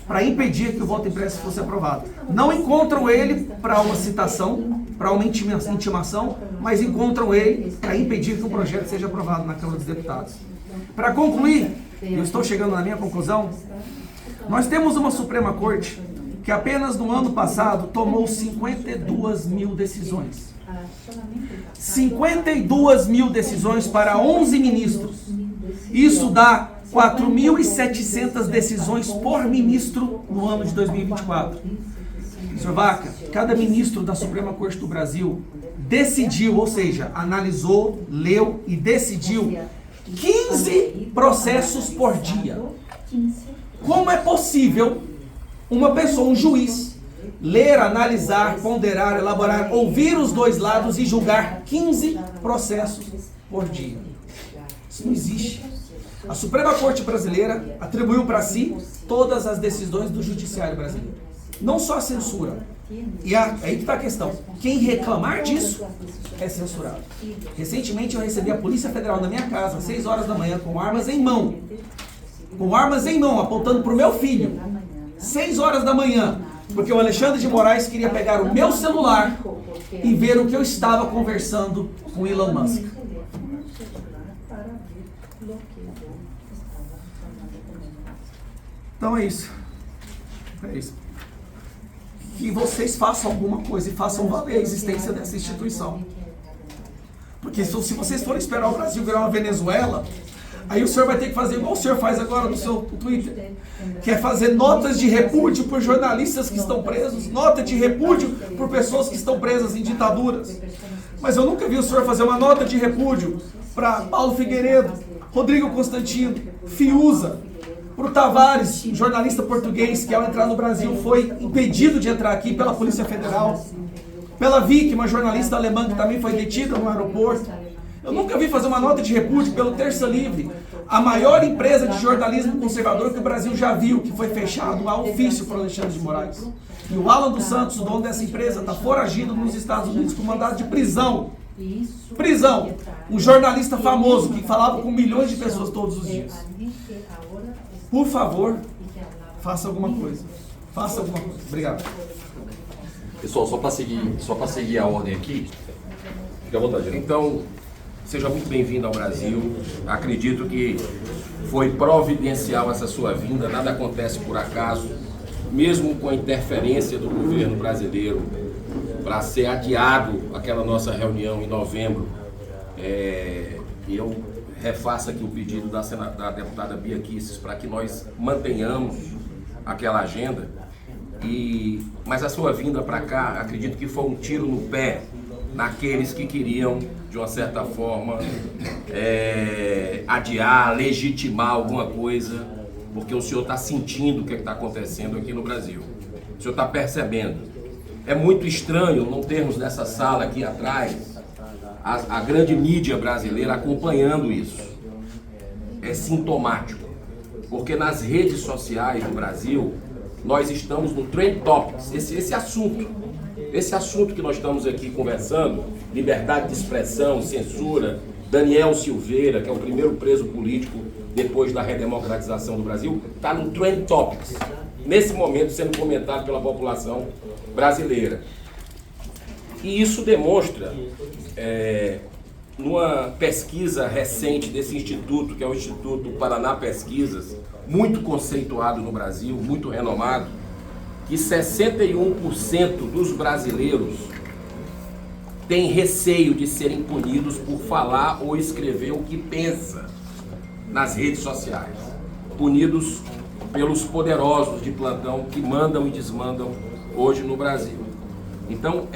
para impedir que o voto impresso fosse aprovado. Não encontram ele para uma citação, para uma intimação, mas encontram ele para impedir que o projeto seja aprovado na Câmara dos Deputados. Para concluir, eu estou chegando na minha conclusão, nós temos uma Suprema Corte que apenas no ano passado tomou 52 mil decisões. 52 mil decisões para 11 ministros. Isso dá 4.700 decisões por ministro no ano de 2024. Sr. Vaca, cada ministro da Suprema Corte do Brasil decidiu, ou seja, analisou, leu e decidiu 15 processos por dia. Como é possível uma pessoa, um juiz, ler, analisar, ponderar, elaborar, ouvir os dois lados e julgar 15 processos por dia? Isso não existe. A Suprema Corte Brasileira atribuiu para si todas as decisões do Judiciário brasileiro. Não só a censura. E aí que está a questão. Quem reclamar disso é censurado. Recentemente eu recebi a Polícia Federal na minha casa, às 6 horas da manhã, com armas em mão. Com armas em mão, apontando para o meu filho. 6 horas da manhã. Porque o Alexandre de Moraes queria pegar o meu celular e ver o que eu estava conversando com Elon Musk. Então é isso. É isso. Que vocês façam alguma coisa e façam valer a existência dessa instituição. Porque se vocês forem esperar o Brasil virar uma Venezuela, aí o senhor vai ter que fazer igual o senhor faz agora no seu Twitter, que é fazer notas de repúdio por jornalistas que estão presos, nota de repúdio por pessoas que estão presas em ditaduras. Mas eu nunca vi o senhor fazer uma nota de repúdio para Paulo Figueiredo, Rodrigo Constantino, Fiuza, para o Tavares, um jornalista português que ao entrar no Brasil foi impedido de entrar aqui pela Polícia Federal, pela Vicky, uma jornalista alemã que também foi detida no aeroporto. Eu nunca vi fazer uma nota de repúdio pelo Terça Livre, a maior empresa de jornalismo conservador que o Brasil já viu, que foi fechado a ofício por Alexandre de Moraes. E o Alan dos Santos, o dono dessa empresa, está foragido nos Estados Unidos com mandado de prisão. Prisão. Um jornalista famoso que falava com milhões de pessoas todos os dias. Por favor, faça alguma coisa. Faça alguma coisa. Obrigado. Pessoal, só para seguir a ordem aqui, fique à vontade. Então, seja muito bem-vindo ao Brasil. Acredito que foi providencial essa sua vinda, nada acontece por acaso, mesmo com a interferência do governo brasileiro para ser adiado aquela nossa reunião em novembro. Eu refaço aqui o pedido da deputada Bia Kicis para que nós mantenhamos aquela agenda. Mas a sua vinda para cá, acredito que foi um tiro no pé naqueles que queriam, de uma certa forma, adiar, legitimar alguma coisa, porque o senhor está sentindo o que está acontecendo aqui no Brasil. O senhor está percebendo. É muito estranho não termos nessa sala aqui atrás a grande mídia brasileira acompanhando isso. É sintomático, porque nas redes sociais do Brasil, nós estamos no Trend Topics, esse assunto que nós estamos aqui conversando, liberdade de expressão, censura, Daniel Silveira, que é o primeiro preso político depois da redemocratização do Brasil, está no Trend Topics, nesse momento sendo comentado pela população brasileira. E isso demonstra, numa pesquisa recente desse instituto, que é o Instituto Paraná Pesquisas, muito conceituado no Brasil, muito renomado, que 61% dos brasileiros têm receio de serem punidos por falar ou escrever o que pensa nas redes sociais. Punidos pelos poderosos de plantão que mandam e desmandam hoje no Brasil. Então,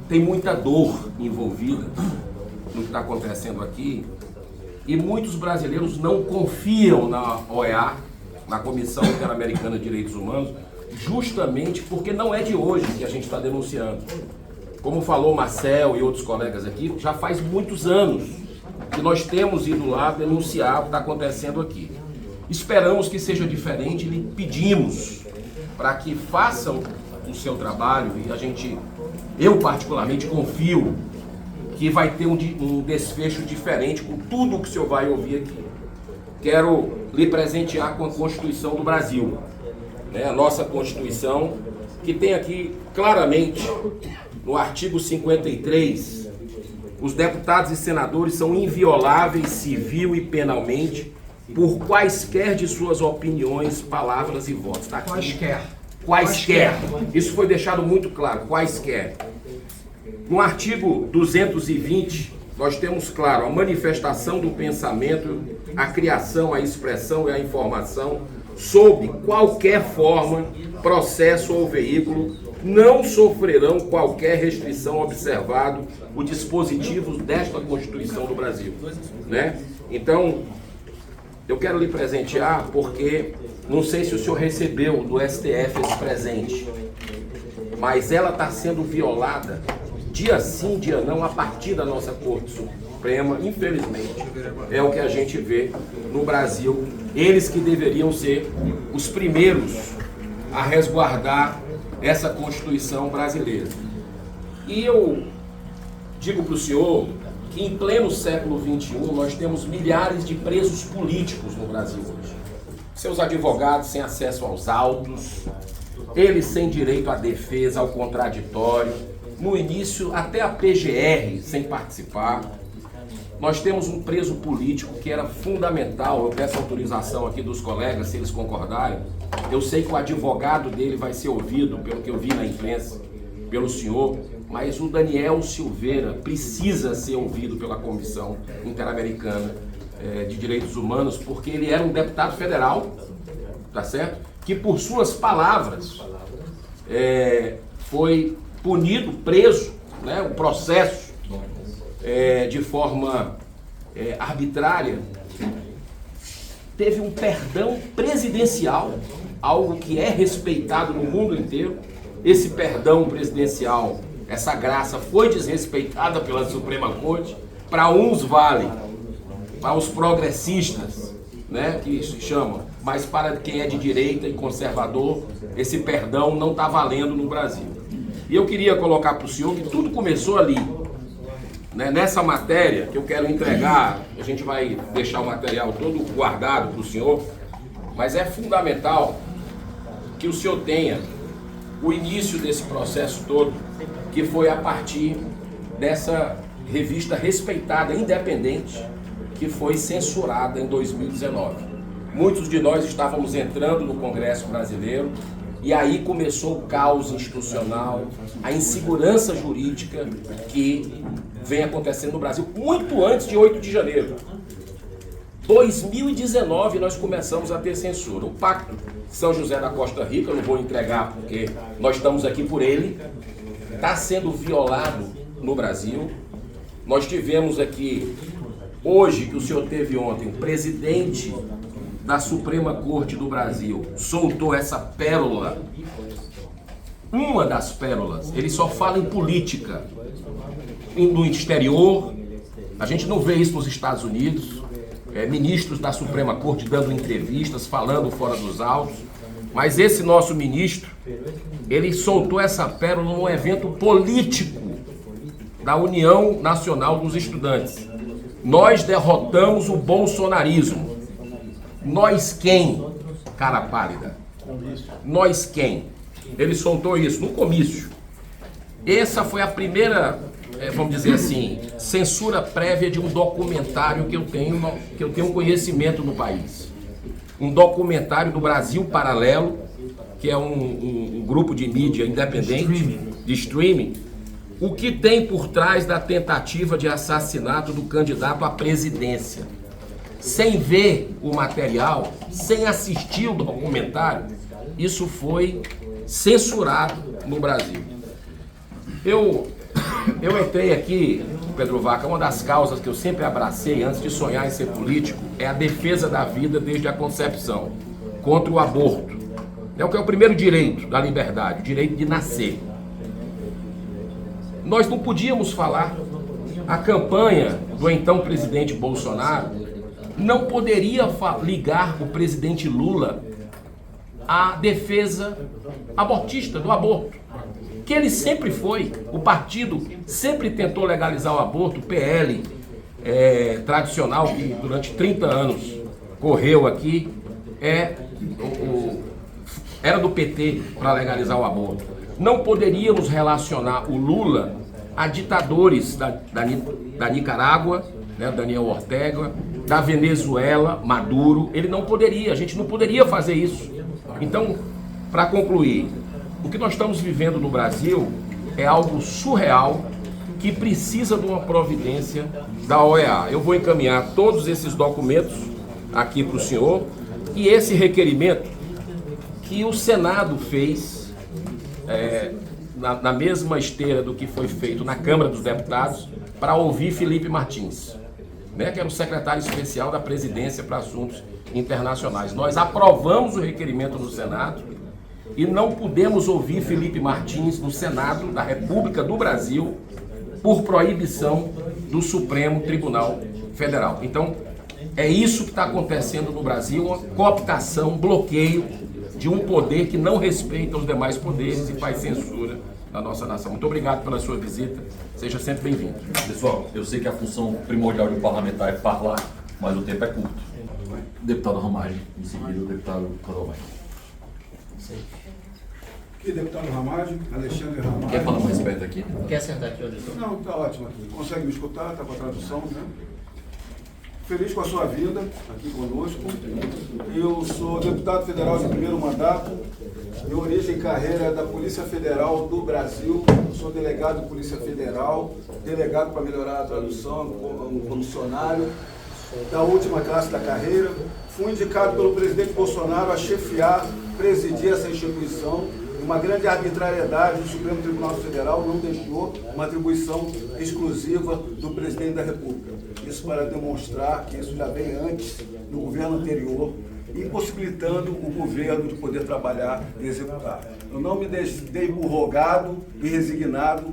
tem muita dor envolvida no que está acontecendo aqui, e muitos brasileiros não confiam na OEA, na Comissão Interamericana de Direitos Humanos, justamente porque não é de hoje que a gente está denunciando. Como falou Marcel e outros colegas aqui, já faz muitos anos que nós temos ido lá denunciar o que está acontecendo aqui. Esperamos que seja diferente e pedimos para que façam o seu trabalho, e eu particularmente confio que vai ter um desfecho diferente com tudo o que o senhor vai ouvir aqui. Quero lhe presentear com a Constituição do Brasil, a nossa Constituição, que tem aqui claramente no artigo 53, os deputados e senadores são invioláveis civil e penalmente por quaisquer de suas opiniões, palavras e votos. Tá aqui. Quaisquer. Isso foi deixado muito claro, quaisquer. No artigo 220, nós temos claro a manifestação do pensamento, a criação, a expressão e a informação sob qualquer forma, processo ou veículo, não sofrerão qualquer restrição observado o dispositivo desta Constituição do Brasil, né? Então, eu quero lhe presentear porque não sei se o senhor recebeu do STF esse presente, mas ela está sendo violada dia sim, dia não, a partir da nossa Corte Suprema, infelizmente, é o que a gente vê no Brasil. Eles que deveriam ser os primeiros a resguardar essa Constituição brasileira. E eu digo para o senhor que em pleno século XXI nós temos milhares de presos políticos no Brasil hoje. Seus advogados sem acesso aos autos, eles sem direito à defesa, ao contraditório, no início até a PGR sem participar. Nós temos um preso político que era fundamental, eu peço autorização aqui dos colegas, se eles concordarem. Eu sei que o advogado dele vai ser ouvido, pelo que eu vi na imprensa, pelo senhor, mas o Daniel Silveira precisa ser ouvido pela Comissão Interamericana de Direitos Humanos, porque ele era um deputado federal, tá certo? Que por suas palavras foi punido, preso, né? O processo de forma arbitrária, teve um perdão presidencial, algo que é respeitado no mundo inteiro. Esse perdão presidencial, essa graça foi desrespeitada pela Suprema Corte. Para uns vale, para os progressistas, né, que se chamam, mas para quem é de direita e conservador, esse perdão não está valendo no Brasil. E eu queria colocar para o senhor que tudo começou ali, né, nessa matéria que eu quero entregar. A gente vai deixar o material todo guardado para o senhor, mas é fundamental que o senhor tenha o início desse processo todo, que foi a partir dessa revista respeitada, independente, que foi censurada em 2019. Muitos de nós estávamos entrando no Congresso Brasileiro e aí começou o caos institucional, a insegurança jurídica que vem acontecendo no Brasil muito antes de 8 de janeiro. 2019 nós começamos a ter censura. O Pacto São José da Costa Rica, eu não vou entregar porque nós estamos aqui por ele, está sendo violado no Brasil. Nós tivemos aqui, hoje, que o senhor teve ontem, o presidente da Suprema Corte do Brasil soltou essa pérola, uma das pérolas. Ele só fala em política, no exterior. A gente não vê isso nos Estados Unidos. Ministros da Suprema Corte dando entrevistas, falando fora dos autos, mas esse nosso ministro, ele soltou essa pérola num evento político da União Nacional dos Estudantes. Nós derrotamos o bolsonarismo. Nós quem, cara pálida? Nós quem? Ele soltou isso no comício. Essa foi a primeira, vamos dizer assim, censura prévia de um documentário que eu tenho conhecimento no país. Um documentário do Brasil Paralelo, que é um grupo de mídia independente, de streaming, o que tem por trás da tentativa de assassinato do candidato à presidência. Sem ver o material, sem assistir o documentário, isso foi censurado no Brasil. Eu entrei aqui, Pedro Vaca, uma das causas que eu sempre abracei antes de sonhar em ser político é a defesa da vida desde a concepção, contra o aborto. É o que é o primeiro direito da liberdade, o direito de nascer. Nós não podíamos falar, a campanha do então presidente Bolsonaro não poderia ligar o presidente Lula à defesa abortista, do aborto, que ele sempre foi. O partido sempre tentou legalizar o aborto, o PL tradicional, que durante 30 anos correu aqui, era do PT para legalizar o aborto. Não poderíamos relacionar o Lula a ditadores da Nicarágua, né, Daniel Ortega, da Venezuela, Maduro. Ele não poderia, a gente não poderia fazer isso. Então, para concluir, o que nós estamos vivendo no Brasil é algo surreal que precisa de uma providência da OEA. Eu vou encaminhar todos esses documentos aqui para o senhor e esse requerimento que o Senado fez na mesma esteira do que foi feito na Câmara dos Deputados para ouvir Felipe Martins, né, que era o secretário especial da Presidência para Assuntos Internacionais. Nós aprovamos o requerimento no Senado e não pudemos ouvir Felipe Martins no Senado da República do Brasil por proibição do Supremo Tribunal Federal. Então, é isso que está acontecendo no Brasil, uma cooptação, um bloqueio de um poder que não respeita os demais poderes e faz censura na nossa nação. Muito obrigado pela sua visita, seja sempre bem-vindo. Pessoal, eu sei que a função primordial de um parlamentar é falar, mas o tempo é curto. Deputado Ramagem, em seguida o deputado Corovai. Aqui, deputado Ramagem, Alexandre Ramagem. Quer falar mais perto aqui? Quer sentar aqui, auditor? Não, está ótimo aqui. Consegue me escutar? Está com a tradução, né? Feliz com a sua vinda aqui conosco. Eu sou deputado federal de primeiro mandato, de origem e carreira da Polícia Federal do Brasil. Eu sou delegado de Polícia Federal, delegado para melhorar a tradução, como comissionário da última classe da carreira. Fui indicado pelo presidente Bolsonaro a chefiar, presidir essa instituição. Uma grande arbitrariedade do Supremo Tribunal Federal não deixou uma atribuição exclusiva do presidente da República. Isso para demonstrar que isso já vem antes, no governo anterior, impossibilitando o governo de poder trabalhar e executar. Eu não me dei por rogado e resignado,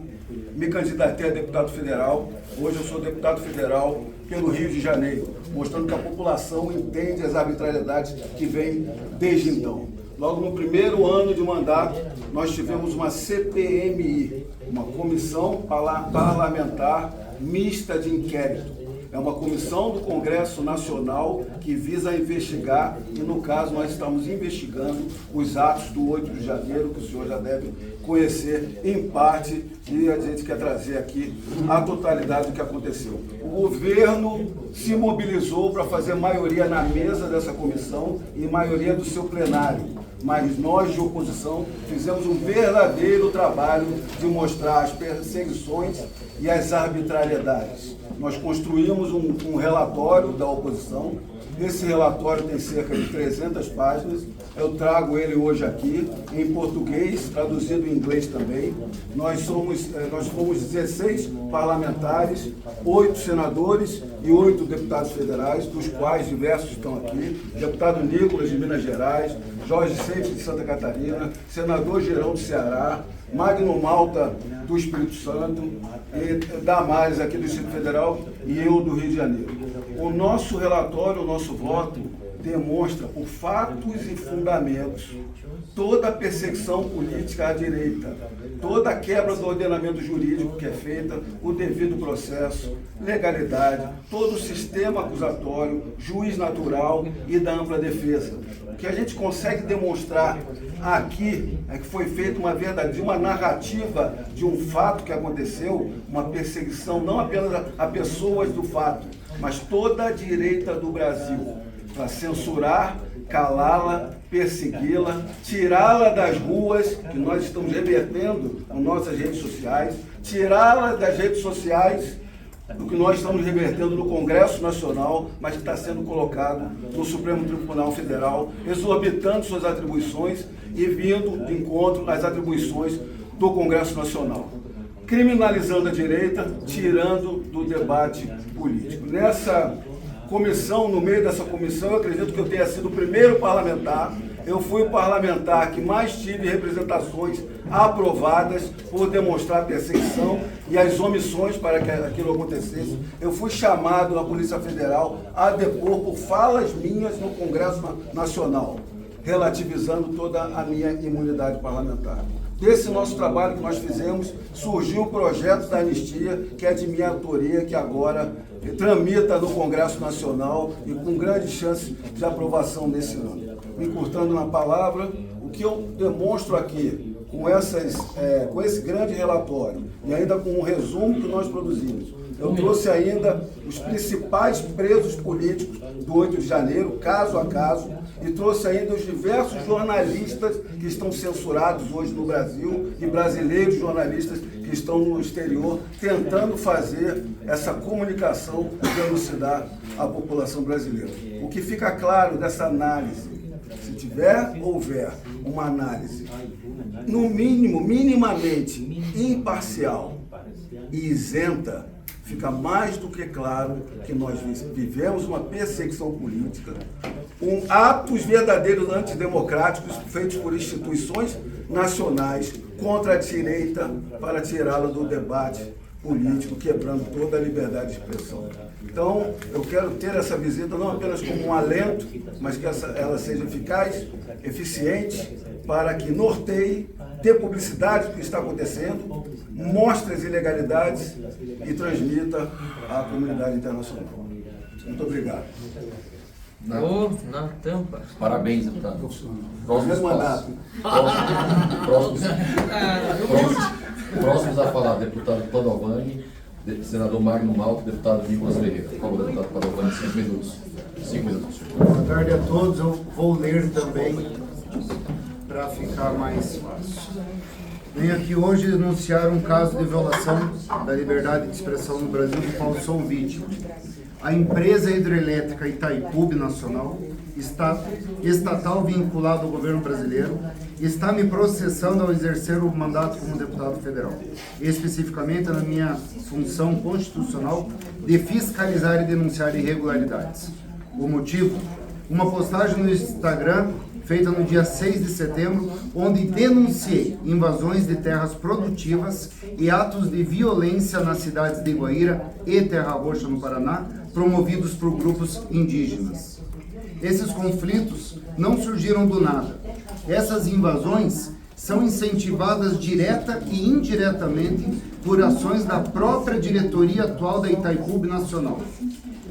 me candidatei a deputado federal. Hoje eu sou deputado federal pelo Rio de Janeiro, mostrando que a população entende as arbitrariedades que vêm desde então. Logo no primeiro ano de mandato, nós tivemos uma CPMI, uma Comissão Parlamentar Mista de Inquérito. É uma comissão do Congresso Nacional que visa investigar, e no caso nós estamos investigando os atos do 8 de janeiro, que o senhor já deve conhecer em parte, e a gente quer trazer aqui a totalidade do que aconteceu. O governo se mobilizou para fazer maioria na mesa dessa comissão e maioria do seu plenário. Mas nós, de oposição, fizemos um verdadeiro trabalho de mostrar as perseguições e as arbitrariedades. Nós construímos um relatório da oposição. Esse relatório tem cerca de 300 páginas. Eu trago ele hoje aqui, em português, traduzido em inglês também. Nós fomos 16 parlamentares, 8 senadores e 8 deputados federais, dos quais diversos estão aqui. Deputado Nicolas, de Minas Gerais, Jorge Seif, de Santa Catarina, senador Gerão do Ceará, Magno Malta, do Espírito Santo, e Damares, aqui do Distrito Federal, e eu, do Rio de Janeiro. O nosso relatório, o nosso voto, demonstra por fatos e fundamentos toda a perseguição política à direita, toda a quebra do ordenamento jurídico que é feita, o devido processo, legalidade, todo o sistema acusatório, juiz natural e da ampla defesa. O que a gente consegue demonstrar aqui é que foi feita uma narrativa de um fato que aconteceu, uma perseguição não apenas a pessoas do fato, mas toda a direita do Brasil, para censurar, calá-la, persegui-la, tirá-la das ruas, que nós estamos revertendo nas nossas redes sociais, tirá-la das redes sociais, do que nós estamos revertendo no Congresso Nacional, mas que está sendo colocado no Supremo Tribunal Federal, exorbitando suas atribuições e vindo de encontro às atribuições do Congresso Nacional. Criminalizando a direita, tirando do debate político. Nessa comissão, no meio dessa comissão, eu acredito que eu tenha sido o primeiro parlamentar. Eu fui o parlamentar que mais tive representações aprovadas por demonstrar perseguição e as omissões para que aquilo acontecesse. Eu fui chamado na Polícia Federal a depor por falas minhas no Congresso Nacional, relativizando toda a minha imunidade parlamentar. Desse nosso trabalho que nós fizemos, surgiu o projeto da anistia, que é de minha autoria, que agora tramita no Congresso Nacional e com grande chance de aprovação nesse ano. Me encurtando na palavra, o que eu demonstro aqui com esse grande relatório e ainda com um resumo que nós produzimos. Eu trouxe ainda os principais presos políticos do 8 de janeiro, caso a caso, e trouxe ainda os diversos jornalistas que estão censurados hoje no Brasil e brasileiros jornalistas que estão no exterior tentando fazer essa comunicação e elucidar a população brasileira. O que fica claro dessa análise, se houver uma análise, no mínimo, minimamente imparcial e isenta, fica mais do que claro que nós vivemos uma perseguição política, atos verdadeiros antidemocráticos feitos por instituições nacionais contra a direita para tirá-la do debate político, quebrando toda a liberdade de expressão. Então, eu quero ter essa visita não apenas como um alento, mas que ela seja eficaz, eficiente, para que norteie, dê publicidade do que está acontecendo, mostre as ilegalidades e transmita à comunidade internacional. Muito obrigado. Na tampa. Parabéns, deputado. Próximos a falar, deputado Padovani, senador Magno Malta, deputado Nicolas Ferreira. Por favor, deputado Padovani, 5 minutos. 5 minutos. Boa tarde a todos. Eu vou ler também para ficar mais fácil. Venho aqui hoje denunciar um caso de violação da liberdade de expressão no Brasil do qual sou vítima. A empresa hidrelétrica Itaipu Binacional, estatal vinculada ao governo brasileiro, está me processando ao exercer o mandato como deputado federal, especificamente na minha função constitucional de fiscalizar e denunciar irregularidades. O motivo? Uma postagem no Instagram feita no dia 6 de setembro, onde denunciei invasões de terras produtivas e atos de violência nas cidades de Guaíra e Terra Roxa, no Paraná, promovidos por grupos indígenas. Esses conflitos não surgiram do nada. Essas invasões são incentivadas direta e indiretamente por ações da própria diretoria atual da Itaipu Binacional.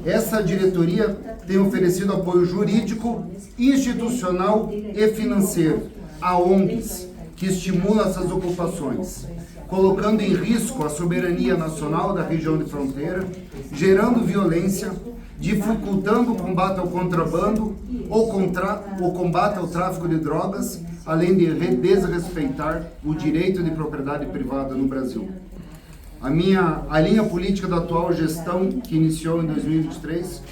Essa diretoria tem oferecido apoio jurídico, institucional e financeiro a ONGs que estimulam essas ocupações, colocando em risco a soberania nacional da região de fronteira, gerando violência, dificultando o combate ao contrabando, o combate ao tráfico de drogas, além de desrespeitar o direito de propriedade privada no Brasil. A linha política da atual gestão, que iniciou em 2023,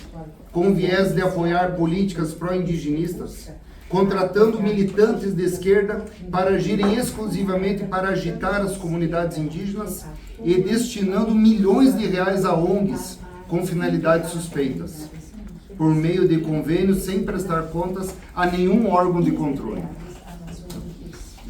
com viés de apoiar políticas pró-indigenistas, contratando militantes de esquerda para agirem exclusivamente para agitar as comunidades indígenas e destinando milhões de reais a ONGs com finalidades suspeitas, por meio de convênios sem prestar contas a nenhum órgão de controle.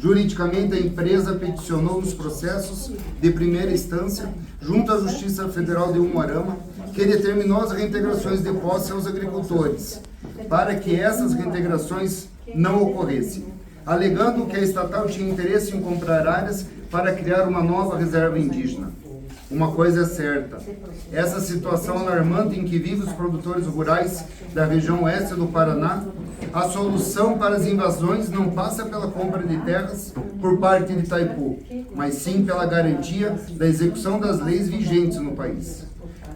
Juridicamente, a empresa peticionou nos processos de primeira instância junto à Justiça Federal de Umuarama, que determinou as reintegrações de posse aos agricultores, para que essas reintegrações não ocorressem, alegando que a estatal tinha interesse em comprar áreas para criar uma nova reserva indígena. Uma coisa é certa, essa situação alarmante em que vivem os produtores rurais da região oeste do Paraná, a solução para as invasões não passa pela compra de terras por parte de Itaipu, mas sim pela garantia da execução das leis vigentes no país.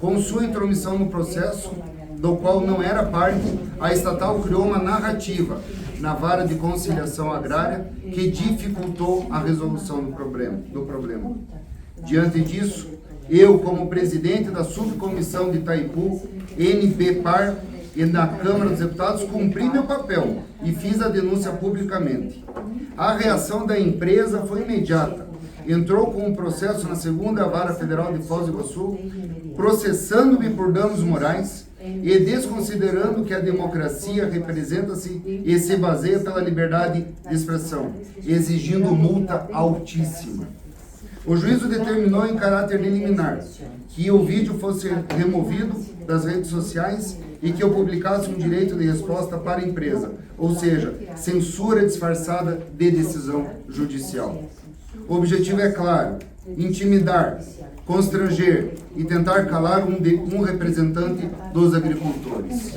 Com sua intromissão no processo, do qual não era parte, a estatal criou uma narrativa na vara de conciliação agrária que dificultou a resolução do problema. Diante disso, eu, como presidente da subcomissão de Itaipu, NBPAR, e na Câmara dos Deputados, cumpri meu papel e fiz a denúncia publicamente. A reação da empresa foi imediata. Entrou com um processo na 2ª Vara Federal de Foz do Iguaçu, processando-me por danos morais e desconsiderando que a democracia representa-se e se baseia pela liberdade de expressão, exigindo multa altíssima. O juízo determinou em caráter liminar que o vídeo fosse removido das redes sociais e que eu publicasse um direito de resposta para a empresa, ou seja, censura disfarçada de decisão judicial. O objetivo é claro: intimidar, constranger e tentar calar um representante dos agricultores.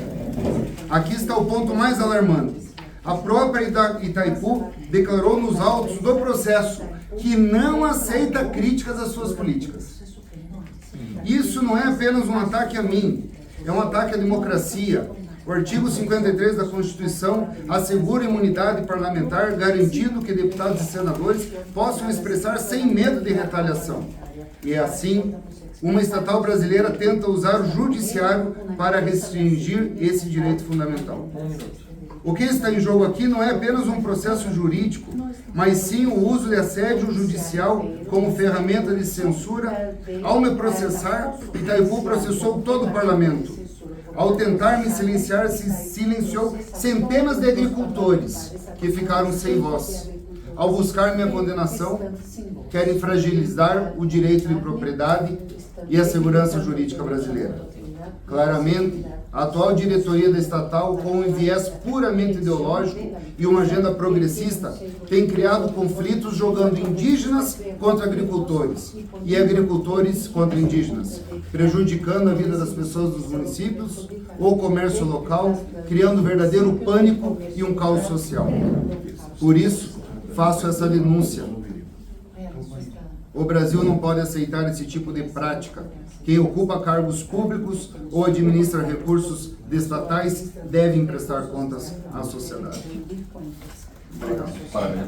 Aqui está o ponto mais alarmante. A própria Itaipu declarou nos autos do processo que não aceita críticas às suas políticas. Isso não é apenas um ataque a mim, é um ataque à democracia. O artigo 53 da Constituição assegura imunidade parlamentar, garantindo que deputados e senadores possam expressar sem medo de retaliação. E assim, uma estatal brasileira tenta usar o judiciário para restringir esse direito fundamental. O que está em jogo aqui não é apenas um processo jurídico, mas sim o uso de assédio judicial como ferramenta de censura. Ao me processar, Itaipu processou todo o parlamento. Ao tentar me silenciar, se silenciou centenas de agricultores que ficaram sem voz. Ao buscar minha condenação, querem fragilizar o direito de propriedade e a segurança jurídica brasileira. Claramente, a atual diretoria da estatal, com um viés puramente ideológico e uma agenda progressista, tem criado conflitos jogando indígenas contra agricultores e agricultores contra indígenas, prejudicando a vida das pessoas dos municípios, o comércio local, criando verdadeiro pânico e um caos social. Por isso, faço essa denúncia. O Brasil não pode aceitar esse tipo de prática. Quem ocupa cargos públicos ou administra recursos estatais deve prestar contas à sociedade. Obrigado. Parabéns.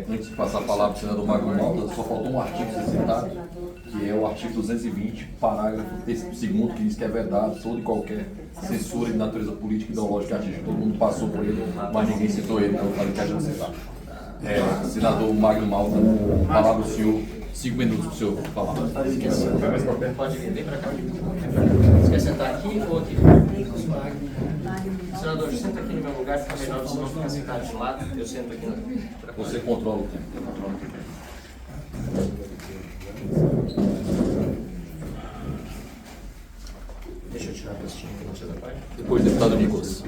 Antes de passar a palavra para o senador Magno Malta, só faltou um artigo ser citado, que é o artigo 220, parágrafo 2º, que diz que é verdade toda e qualquer censura de natureza política e ideológica artística. Todo mundo passou por ele, mas ninguém citou ele, então eu falei que a gente citar. Senador Magno Malta, palavra do senhor, 5 minutos para o senhor falar. Pode vir, vem para cá. Você quer sentar aqui ou aqui? Senador, senta aqui no meu lugar, fica melhor, você não ficar sentado de lado, eu sento aqui. Você controla o tempo. Deixa eu tirar a pastinha aqui, não sei da parte. Depois, deputado Nicolas.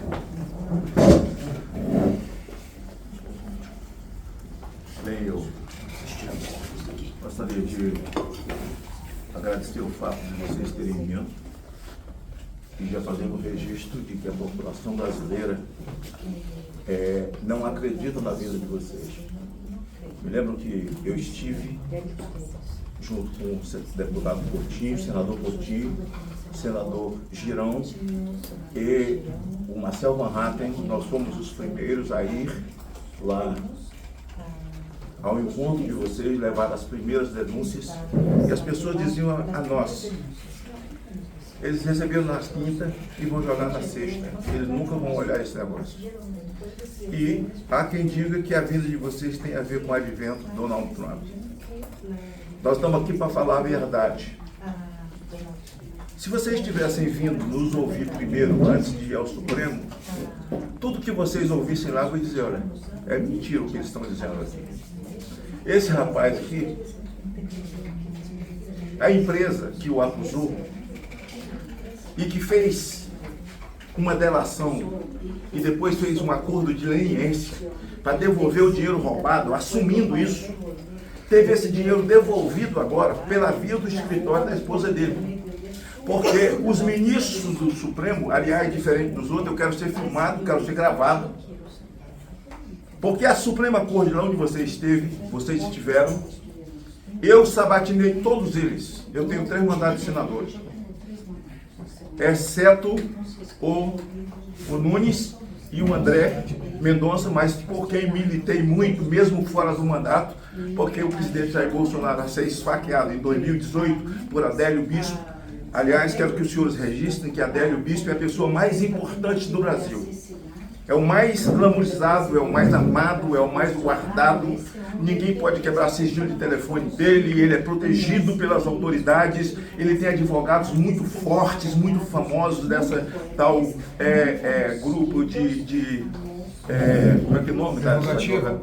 Bem, eu gostaria de agradecer o fato de vocês terem vindo e já fazendo o registro de que a população brasileira não acredita na vida de vocês. Me lembro que eu estive junto com o deputado Portinho, senador Portinho, senador Girão e o Marcel Van Hatten. Nós fomos os primeiros a ir lá ao encontro de vocês, levar as primeiras denúncias, e as pessoas diziam a nós: eles receberam na quinta e vão jogar na sexta, eles nunca vão olhar esse negócio. E há quem diga que a vida de vocês tem a ver com o advento do Donald Trump. Nós estamos aqui para falar a verdade. Se vocês tivessem vindo nos ouvir primeiro, antes de ir ao Supremo, tudo que vocês ouvissem lá, vai dizer: olha, é mentira o que eles estão dizendo aqui. Esse rapaz aqui, a empresa que o acusou e que fez uma delação e depois fez um acordo de leniência para devolver o dinheiro roubado, assumindo isso, teve esse dinheiro devolvido agora pela via do escritório da esposa dele. Porque os ministros do Supremo, aliás, diferente dos outros, eu quero ser filmado, quero ser gravado. Porque a Suprema Corte, lá onde vocês estiveram, eu sabatinei todos eles. Eu tenho 3 mandatos de senadores. Exceto o Nunes e o André Mendonça, mas por quem militei muito, mesmo fora do mandato, porque o presidente Jair Bolsonaro foi esfaqueado em 2018 por Adélio Bispo. Aliás, quero que os senhores registrem que Adélio Bispo é a pessoa mais importante do Brasil. É o mais glamourizado, é o mais amado, é o mais guardado. Ninguém pode quebrar sigilo de telefone dele, ele é protegido pelas autoridades, ele tem advogados muito fortes, muito famosos dessa tal grupo como é que é o nome?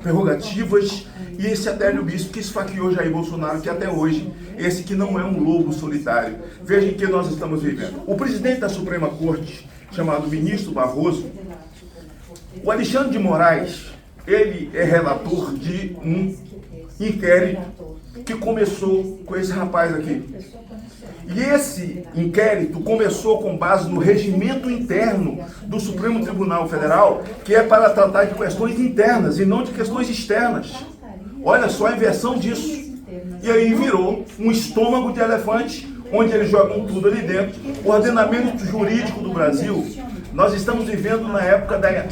Prerrogativas. E esse Adélio Bispo que esfaqueou Jair Bolsonaro, que até hoje, esse que não é um lobo solitário. Vejam que nós estamos vivendo. O presidente da Suprema Corte, chamado ministro Barroso, o Alexandre de Moraes, ele é relator de um inquérito que começou com esse rapaz aqui. E esse inquérito começou com base no regimento interno do Supremo Tribunal Federal, que é para tratar de questões internas e não de questões externas. Olha só a inversão disso. E aí virou um estômago de elefante, onde eles jogam tudo ali dentro. O ordenamento jurídico do Brasil, nós estamos vivendo na época da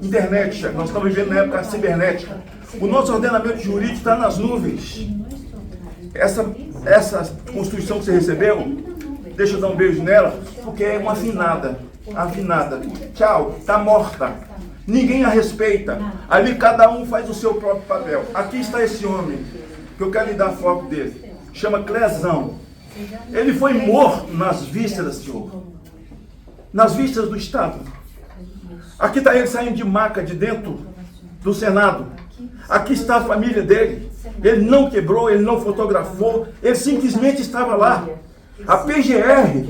internet, nós estamos vivendo na época cibernética. O nosso ordenamento jurídico está nas nuvens. Essa Constituição que você recebeu, deixa eu dar um beijo nela, porque é uma afinada. Tchau, está morta. Ninguém a respeita. Ali cada um faz o seu próprio papel. Aqui está esse homem, que eu quero lhe dar foto dele. Chama Clezão. Ele foi morto nas vísceras, senhor. Nas vísceras do Estado. Aqui está ele saindo de maca de dentro do Senado. Aqui está a família dele. Ele não quebrou, ele não fotografou, ele simplesmente estava lá. A PGR,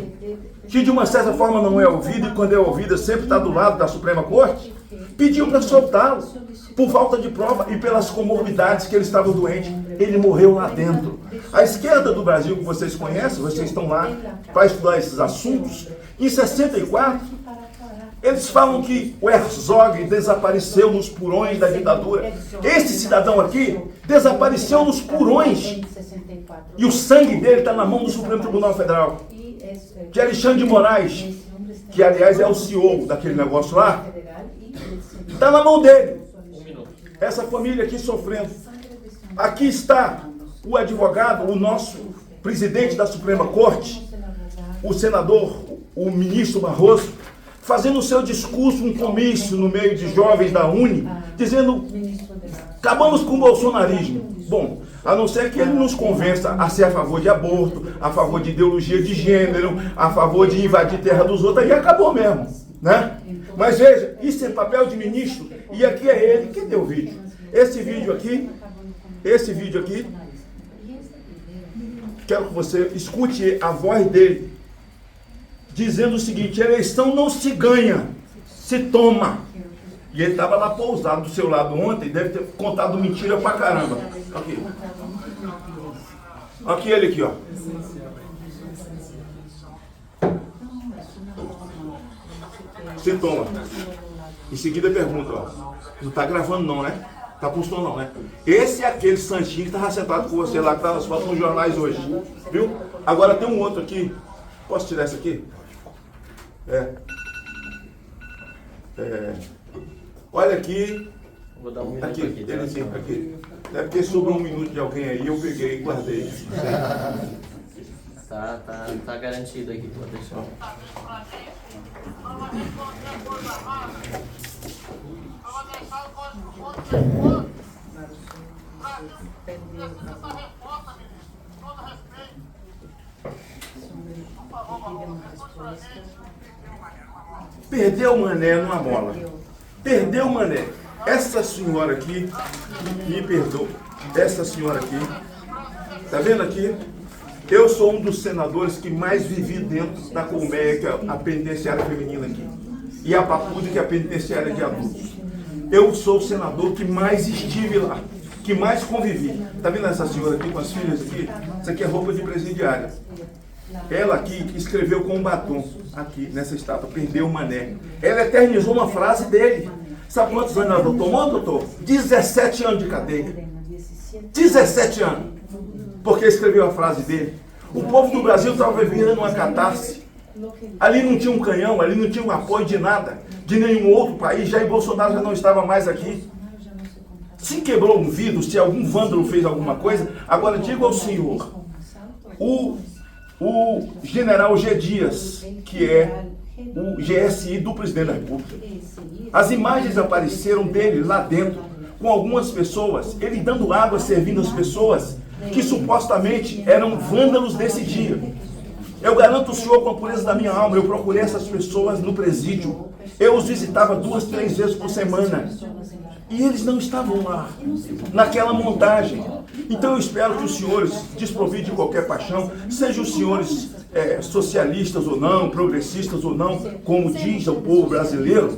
que de uma certa forma não é ouvida, e quando é ouvida sempre está do lado da Suprema Corte, pediu para soltá-lo, por falta de prova e pelas comorbidades que ele estava doente. Ele morreu lá dentro. A esquerda do Brasil, que vocês conhecem, vocês estão lá para estudar esses assuntos, em 64, eles falam que o Herzog desapareceu nos porões da ditadura. Esse cidadão aqui desapareceu nos porões. E o sangue dele está na mão do Supremo Tribunal Federal. Que Alexandre de Moraes, que aliás é o CEO daquele negócio lá, está na mão dele. Essa família aqui sofrendo. Aqui está o advogado, o nosso presidente da Suprema Corte, o senador, o ministro Barroso, fazendo o seu discurso, um comício no meio de jovens da Uni, dizendo, acabamos com o bolsonarismo. Bom, a não ser que ele nos convença a ser a favor de aborto, a favor de ideologia de gênero, a favor de invadir terra dos outros, aí acabou mesmo, né? Mas veja, isso é papel de ministro, e aqui é ele. Cadê o vídeo? Esse vídeo aqui, quero que você escute a voz dele, dizendo o seguinte: eleição não se ganha, se toma. E ele estava lá pousado do seu lado ontem, deve ter contado mentira pra caramba. Aqui. Aqui ele aqui, ó. Se toma. Em seguida pergunta, ó. Não tá gravando não, né? Tá postando não, né? Esse é aquele santinho que estava sentado com você lá, que tá nas fotos nos jornais hoje. Viu? Agora tem um outro aqui. Posso tirar esse aqui? Olha aqui. Vou dar um minuto aqui. aqui. Ele sim, aqui. É porque sobrou um minuto de alguém aí, eu peguei e guardei. Tá garantido aqui, pode deixar. Perdeu o mané numa bola. Perdeu o mané. Essa senhora aqui, me perdoa. Essa senhora aqui, tá vendo aqui? Eu sou um dos senadores que mais vivi dentro da colmeia, que é a penitenciária feminina aqui. E a Papuda, que é a penitenciária de adultos. Eu sou o senador que mais estive lá, que mais convivi. Tá vendo essa senhora aqui com as filhas aqui? Isso aqui é roupa de presidiária. Ela aqui que escreveu com um batom, aqui nessa estátua, perdeu o mané. Ela eternizou uma frase dele. Sabe quantos anos ela tomou, doutor? 17 anos de cadeia. 17 anos. Porque escreveu a frase dele. O povo do Brasil estava vivendo uma catarse. Ali não tinha um canhão, ali não tinha um apoio de nada, de nenhum outro país. Jair Bolsonaro já não estava mais aqui. Se quebrou um vidro, se algum vândalo fez alguma coisa, agora diga ao senhor, o general G. Dias, que é o GSI do presidente da República, as imagens apareceram dele lá dentro, com algumas pessoas, ele dando água, servindo as pessoas, que supostamente eram vândalos desse dia. Eu garanto ao senhor, com a pureza da minha alma, eu procurei essas pessoas no presídio. Eu os visitava 2, 3 vezes por semana. E eles não estavam lá, naquela montagem. Então eu espero que os senhores, desprovidos de qualquer paixão, sejam os senhores socialistas ou não, progressistas ou não, como diz o povo brasileiro,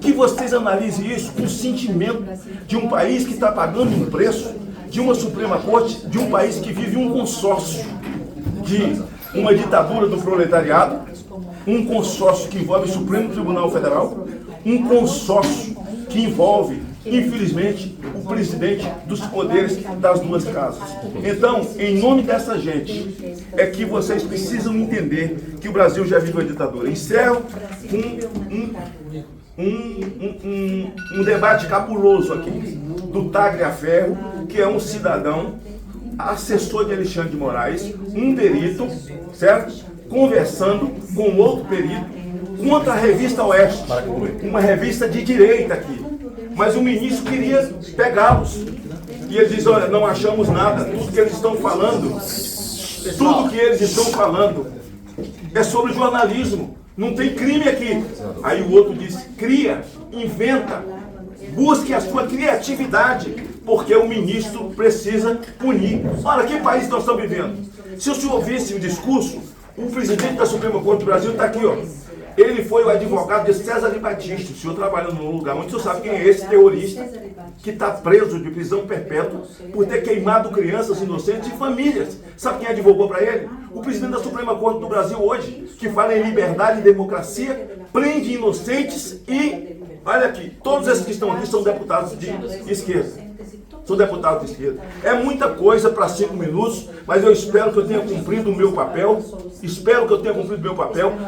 que vocês analisem isso com o sentimento de um país que está pagando um preço, de uma Suprema Corte de um país que vive um consórcio de uma ditadura do proletariado, um consórcio que envolve o Supremo Tribunal Federal, um consórcio que envolve, infelizmente, o presidente dos poderes das duas casas. Então, em nome dessa gente, é que vocês precisam entender que o Brasil já vive uma ditadura. Encerro um debate cabuloso aqui do Tagliaferro, que é um cidadão, assessor de Alexandre de Moraes, um perito, certo? Conversando com outro perito contra a revista Oeste, uma revista de direita aqui. Mas o ministro queria pegá-los. E ele diz, olha, não achamos nada, tudo que eles estão falando é sobre jornalismo, não tem crime aqui. Aí o outro disse, cria, inventa, busque a sua criatividade, porque o ministro precisa punir. Olha, que país nós estamos vivendo? Se o senhor ouvisse o discurso, o presidente da Suprema Corte do Brasil está aqui, ó. Ele foi o advogado de César Batista. O senhor trabalha num lugar onde o senhor sabe quem é esse terrorista que está preso de prisão perpétua por ter queimado crianças inocentes e famílias. Sabe quem advogou para ele? O presidente da Suprema Corte do Brasil hoje, que fala em liberdade e democracia, prende inocentes e, olha aqui, todos esses que estão aqui são deputados de esquerda. Sou deputado de esquerda. É muita coisa para 5 minutos, mas eu espero que eu tenha cumprido o meu papel.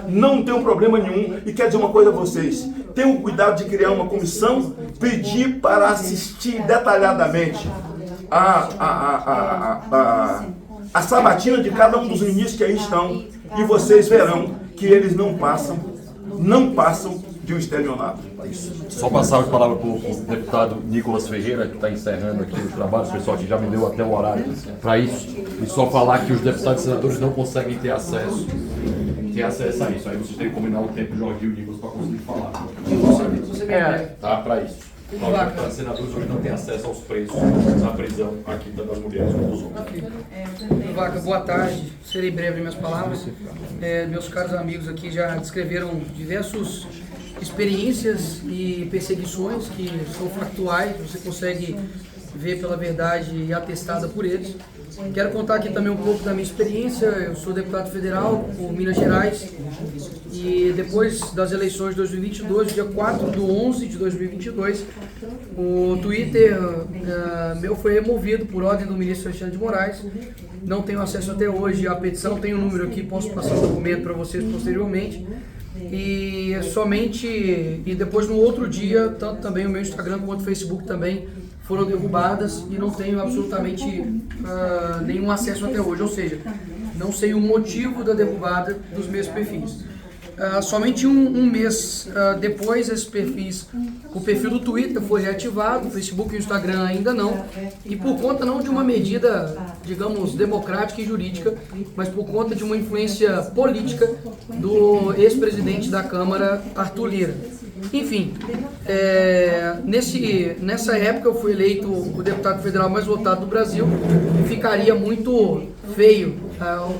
Não tenho problema nenhum. E quero dizer uma coisa a vocês. Tenham cuidado de criar uma comissão, pedir para assistir detalhadamente a sabatina de cada um dos ministros que aí estão. E vocês verão que eles não passam de um estelionato. Só passar a palavra para o deputado Nicolas Ferreira, que está encerrando aqui os trabalhos, o pessoal que já me deu até o horário para isso, e só falar que os deputados e senadores não conseguem ter acesso a isso. Aí vocês têm que combinar o tempo de Jorge e o Nicolas para conseguir falar. Tá, para isso. Os deputados e senadores hoje não têm acesso aos preços na prisão aqui das mulheres como dos homens. Vaca, boa tarde. Serei breve em minhas palavras. Meus caros amigos aqui já descreveram diversas experiências e perseguições que são factuais, você consegue ver pela verdade e atestada por eles. Quero contar aqui também um pouco da minha experiência. Eu sou deputado federal por Minas Gerais e depois das eleições de 2022, dia 4/11/2022, o Twitter meu foi removido por ordem do ministro Alexandre de Moraes. Não tenho acesso até hoje à petição, tenho o número aqui, posso passar o documento para vocês posteriormente. E depois no outro dia, tanto também o meu Instagram quanto o Facebook também foram derrubadas e não tenho absolutamente nenhum acesso até hoje, ou seja, não sei o motivo da derrubada dos meus perfis. Somente um mês depois, esses perfis, o perfil do Twitter foi reativado, o Facebook e o Instagram ainda não, e por conta não de uma medida, digamos, democrática e jurídica, mas por conta de uma influência política do ex-presidente da Câmara, Arthur Lira. Enfim, nessa época eu fui eleito o deputado federal mais votado do Brasil e ficaria muito feio,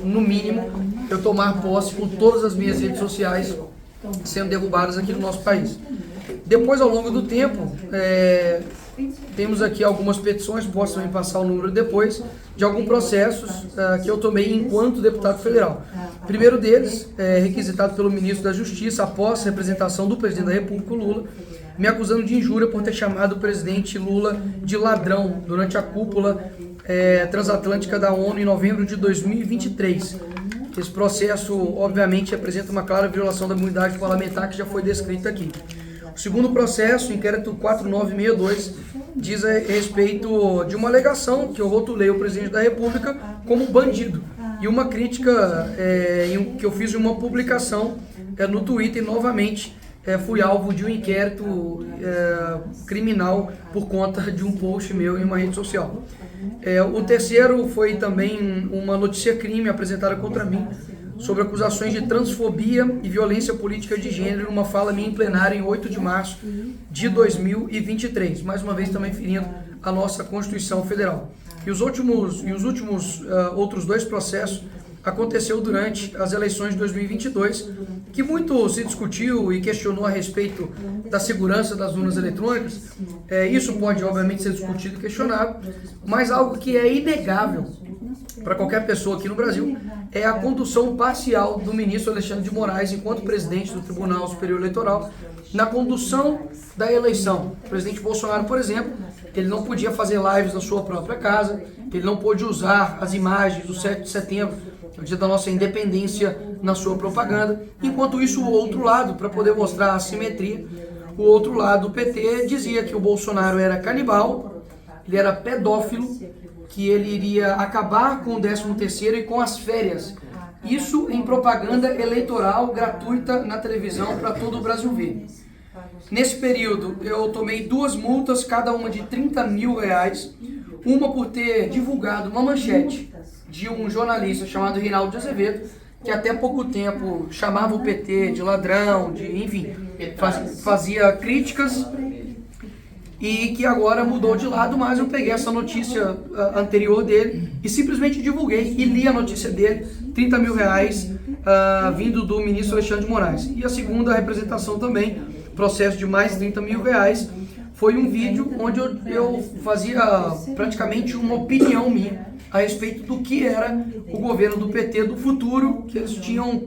no mínimo, eu tomar posse com todas as minhas redes sociais sendo derrubadas aqui no nosso país. Depois, ao longo do tempo, temos aqui algumas petições, posso também passar o número depois, de alguns processos que eu tomei enquanto deputado federal. O primeiro deles é requisitado pelo ministro da Justiça após a representação do presidente da República, Lula, me acusando de injúria por ter chamado o presidente Lula de ladrão durante a cúpula transatlântica da ONU em novembro de 2023. Esse processo, obviamente, apresenta uma clara violação da imunidade parlamentar que já foi descrita aqui. O segundo processo, inquérito 4962, diz a respeito de uma alegação que eu rotulei o presidente da República como bandido. E uma crítica que eu fiz em uma publicação no Twitter, novamente, fui alvo de um inquérito criminal por conta de um post meu em uma rede social. O terceiro foi também uma notícia-crime apresentada contra mim sobre acusações de transfobia e violência política de gênero numa fala minha em plenário em 8 de março de 2023. Mais uma vez também ferindo a nossa Constituição Federal. E os últimos outros dois processos aconteceu durante as eleições de 2022, que muito se discutiu e questionou a respeito da segurança das urnas eletrônicas. Isso pode, obviamente, ser discutido e questionado, mas algo que é inegável para qualquer pessoa aqui no Brasil é a condução parcial do ministro Alexandre de Moraes, enquanto presidente do Tribunal Superior Eleitoral, na condução da eleição. O presidente Bolsonaro, por exemplo, ele não podia fazer lives na sua própria casa, ele não pôde usar as imagens do 7 de setembro, o dia da nossa independência, na sua propaganda. Enquanto isso, o outro lado, para poder mostrar a assimetria, o outro lado, o PT, dizia que o Bolsonaro era canibal, ele era pedófilo, que ele iria acabar com o 13º e com as férias. Isso em propaganda eleitoral gratuita na televisão para todo o Brasil ver. Nesse período, eu tomei 2 multas, cada uma de R$30 mil, uma por ter divulgado uma manchete de um jornalista chamado Reinaldo de Azevedo, que até pouco tempo chamava o PT de ladrão, enfim, fazia críticas, e que agora mudou de lado, mas eu peguei essa notícia anterior dele e simplesmente divulguei e li a notícia dele, R$30 mil vindo do ministro Alexandre de Moraes. E a segunda representação também, processo de mais R$30 mil, foi um vídeo onde eu fazia praticamente uma opinião minha a respeito do que era o governo do PT do futuro, que eles tinham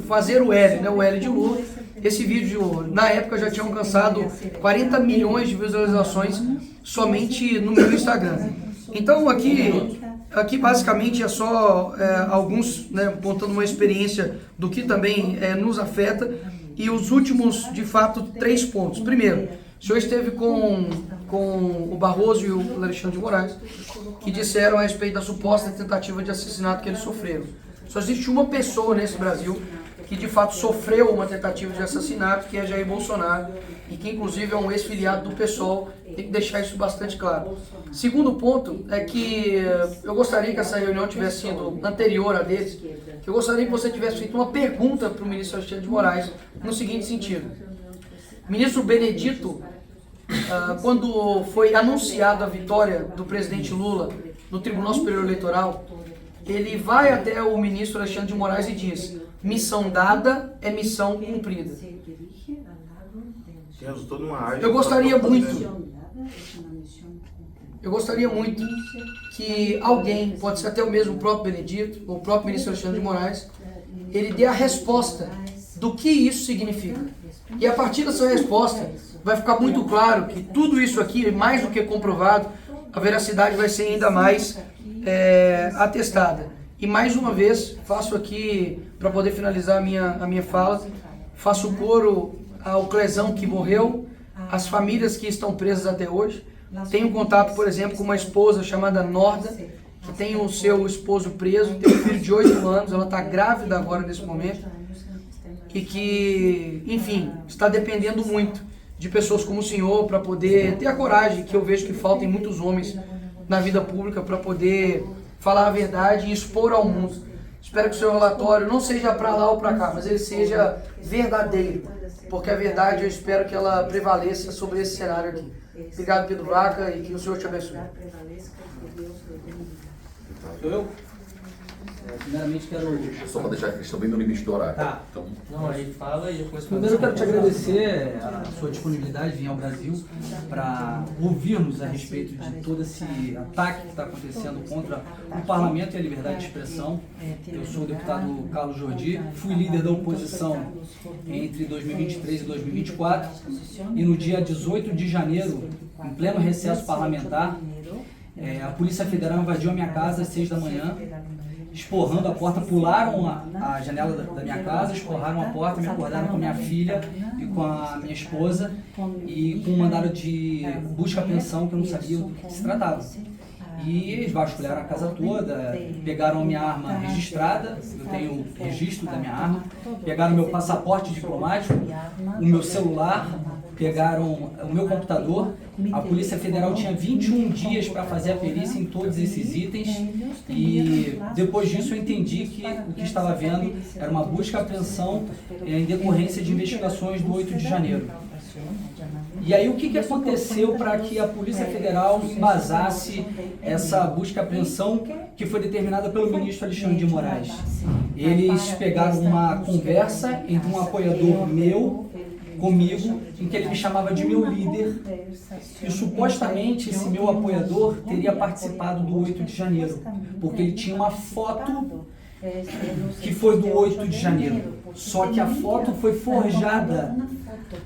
fazer o L, né, o L de Lula. Esse vídeo, na época, já tinha alcançado 40 milhões de visualizações somente no meu Instagram. Então, aqui basicamente é só alguns, né, contando uma experiência do que também nos afeta, e os últimos, de fato, 3 pontos. Primeiro, o senhor esteve com o Barroso e o Alexandre de Moraes, que disseram a respeito da suposta tentativa de assassinato que eles sofreram. Só existe uma pessoa nesse Brasil que de fato sofreu uma tentativa de assassinato, que é Jair Bolsonaro, e que inclusive é um ex-filiado do PSOL. Tem que deixar isso bastante claro. Segundo ponto é que eu gostaria que essa reunião tivesse sido anterior a deles, que eu gostaria que você tivesse feito uma pergunta para o ministro Alexandre de Moraes, no seguinte sentido. Ministro Benedito, quando foi anunciada a vitória do presidente Lula no Tribunal Superior Eleitoral, ele vai até o ministro Alexandre de Moraes e diz: missão dada é missão cumprida. Eu gostaria muito que alguém, pode ser até o mesmo próprio Benedito, ou o próprio ministro Alexandre de Moraes, ele dê a resposta do que isso significa. E a partir dessa resposta vai ficar muito claro que tudo isso aqui, mais do que comprovado, a veracidade vai ser ainda mais atestada. E mais uma vez, faço aqui, para poder finalizar a minha fala, faço coro ao Clezão que morreu, às famílias que estão presas até hoje. Tenho contato, por exemplo, com uma esposa chamada Norda, que tem o seu esposo preso, tem um filho de 8 anos, ela está grávida agora nesse momento, e que, enfim, está dependendo muito de pessoas como o senhor para poder ter a coragem, que eu vejo que falta em muitos homens na vida pública, para poder falar a verdade e expor ao mundo. Espero que o seu relatório não seja para lá ou para cá, mas ele seja verdadeiro, porque a verdade eu espero que ela prevaleça sobre esse cenário aqui. Obrigado, Pedro Vaca, e que o Senhor te abençoe. Sou eu? Primeiramente quero... Só para deixar que eles estão bem no limite do horário. Tá. Então... Não, aí fala e depois... Primeiro eu quero te agradecer a sua disponibilidade de vir ao Brasil para ouvirmos a respeito de todo esse ataque que está acontecendo contra o Parlamento e a liberdade de expressão. Eu sou o deputado Carlos Jordi, fui líder da oposição entre 2023 e 2024 e no dia 18 de janeiro, em pleno recesso parlamentar, a Polícia Federal invadiu a minha casa às 6 da manhã, esporrando a porta, pularam a janela da minha casa, esporraram a porta, me acordaram com a minha filha e com a minha esposa e com um mandado de busca-apreensão que eu não sabia do que se tratava. E eles vasculharam a casa toda, pegaram a minha arma registrada, eu tenho registro da minha arma, pegaram meu passaporte diplomático, o meu celular, pegaram o meu computador. A Polícia Federal tinha 21 dias para fazer a perícia em todos esses itens e depois disso eu entendi que o que estava havendo era uma busca e apreensão em decorrência de investigações do 8 de janeiro. E aí o que aconteceu para que a Polícia Federal embasasse essa busca e apreensão que foi determinada pelo ministro Alexandre de Moraes? Eles pegaram uma conversa entre um apoiador meu, comigo, em que ele me chamava de meu líder, e supostamente esse meu apoiador teria participado do 8 de janeiro, porque ele tinha uma foto que foi do 8 de janeiro, só que a foto foi forjada.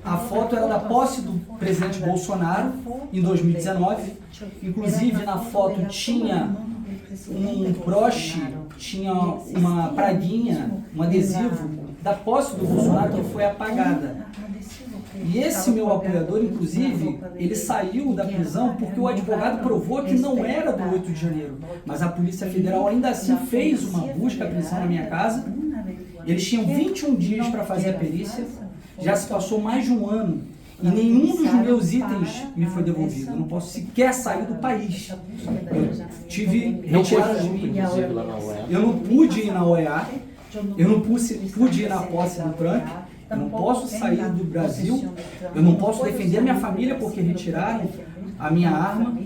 A foto era da posse do presidente Bolsonaro em 2019, inclusive na foto tinha um broche, tinha uma praguinha, um adesivo da posse do Bolsonaro que foi apagada. E esse meu apoiador, inclusive, ele saiu da prisão porque o advogado provou que não era do 8 de janeiro. Mas a Polícia Federal ainda assim fez uma busca e apreensão na minha casa. Eles tinham 21 dias para fazer a perícia. Já se passou mais de um ano e nenhum dos meus itens me foi devolvido. Eu não posso sequer sair do país. Eu tive retirada de mim. Eu não pude ir na OEA. Eu não pude ir na posse do Trump. Eu não posso sair do Brasil, eu não posso defender a minha família porque retiraram a minha arma,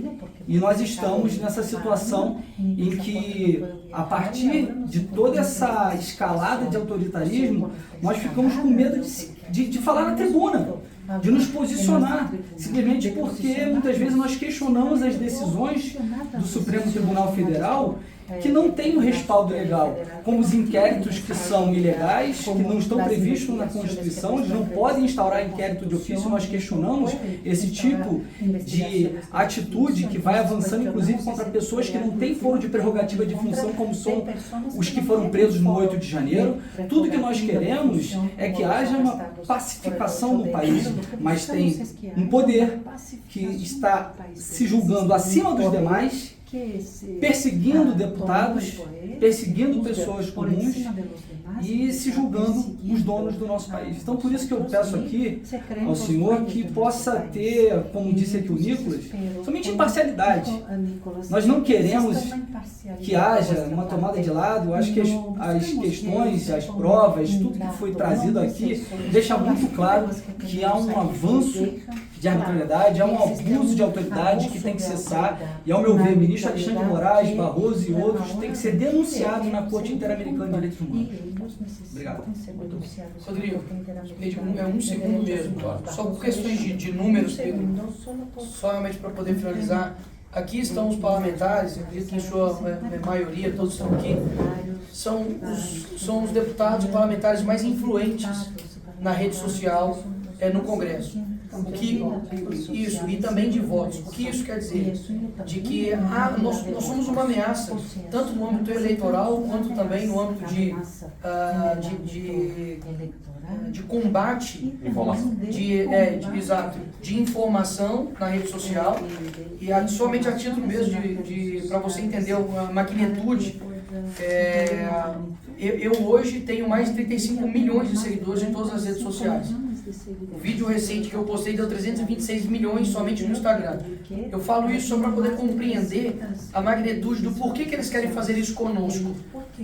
e nós estamos nessa situação em que, a partir de toda essa escalada de autoritarismo, nós ficamos com medo de falar na tribuna, de nos posicionar, simplesmente porque muitas vezes nós questionamos as decisões do Supremo Tribunal Federal que não tem um respaldo legal, como os inquéritos que são ilegais, que não estão previstos na Constituição, eles não podem instaurar inquérito de ofício. Nós questionamos esse tipo de atitude que vai avançando, inclusive contra pessoas que não têm foro de prerrogativa de função, como são os que foram presos no 8 de janeiro. Tudo que nós queremos é que haja uma pacificação no país, mas tem um poder que está se julgando acima dos demais, perseguindo deputados, perseguindo pessoas comuns e se julgando os donos do nosso país. Então, por isso que eu peço aqui ao senhor que possa ter, como disse aqui o Nicolas, somente imparcialidade. Nós não queremos que haja uma tomada de lado. Eu acho que as questões, as provas, tudo que foi trazido aqui deixa muito claro que há um avanço de arbitrariedade, há um abuso de autoridade que tem que cessar, e ao meu ver, o ministro Alexandre de Moraes, Barroso e outros têm que ser denunciados na Corte Interamericana de Direitos Humanos. Obrigado. Rodrigo, um segundo mesmo, só por questões de números, Pedro, só realmente para poder finalizar. Aqui estão os parlamentares, acredito que em sua maioria, todos estão aqui, são os deputados e parlamentares mais influentes na rede social, no Congresso. Isso, e também de votos. O que isso quer dizer? De que nós somos uma ameaça, tanto no âmbito eleitoral, quanto também no âmbito de combate, de informação na rede social, e somente a título mesmo para você entender a magnitude. Eu hoje tenho mais de 35 milhões de seguidores em todas as redes sociais. O vídeo recente que eu postei deu 326 milhões somente no Instagram. Eu falo isso só para poder compreender a magnitude do porquê que eles querem fazer isso conosco.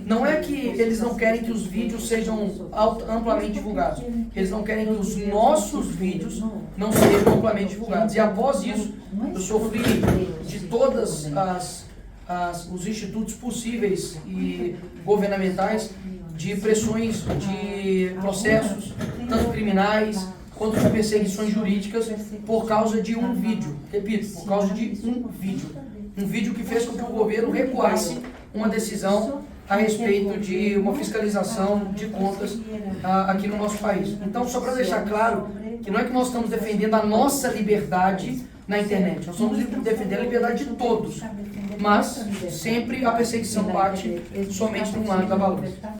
Não é que eles não querem que os vídeos sejam amplamente divulgados. Eles não querem que os nossos vídeos não sejam amplamente divulgados. E após isso, eu sofri de todas os institutos possíveis e governamentais de pressões, de processos, tanto criminais quanto de perseguições jurídicas, por causa de um vídeo. Repito, por causa de um vídeo. Um vídeo que fez com que o governo recuasse uma decisão a respeito de uma fiscalização de contas aqui no nosso país. Então, só para deixar claro que não é que nós estamos defendendo a nossa liberdade na internet, nós estamos defendendo a liberdade de todos, mas sempre a perseguição bate somente de um lado da balança.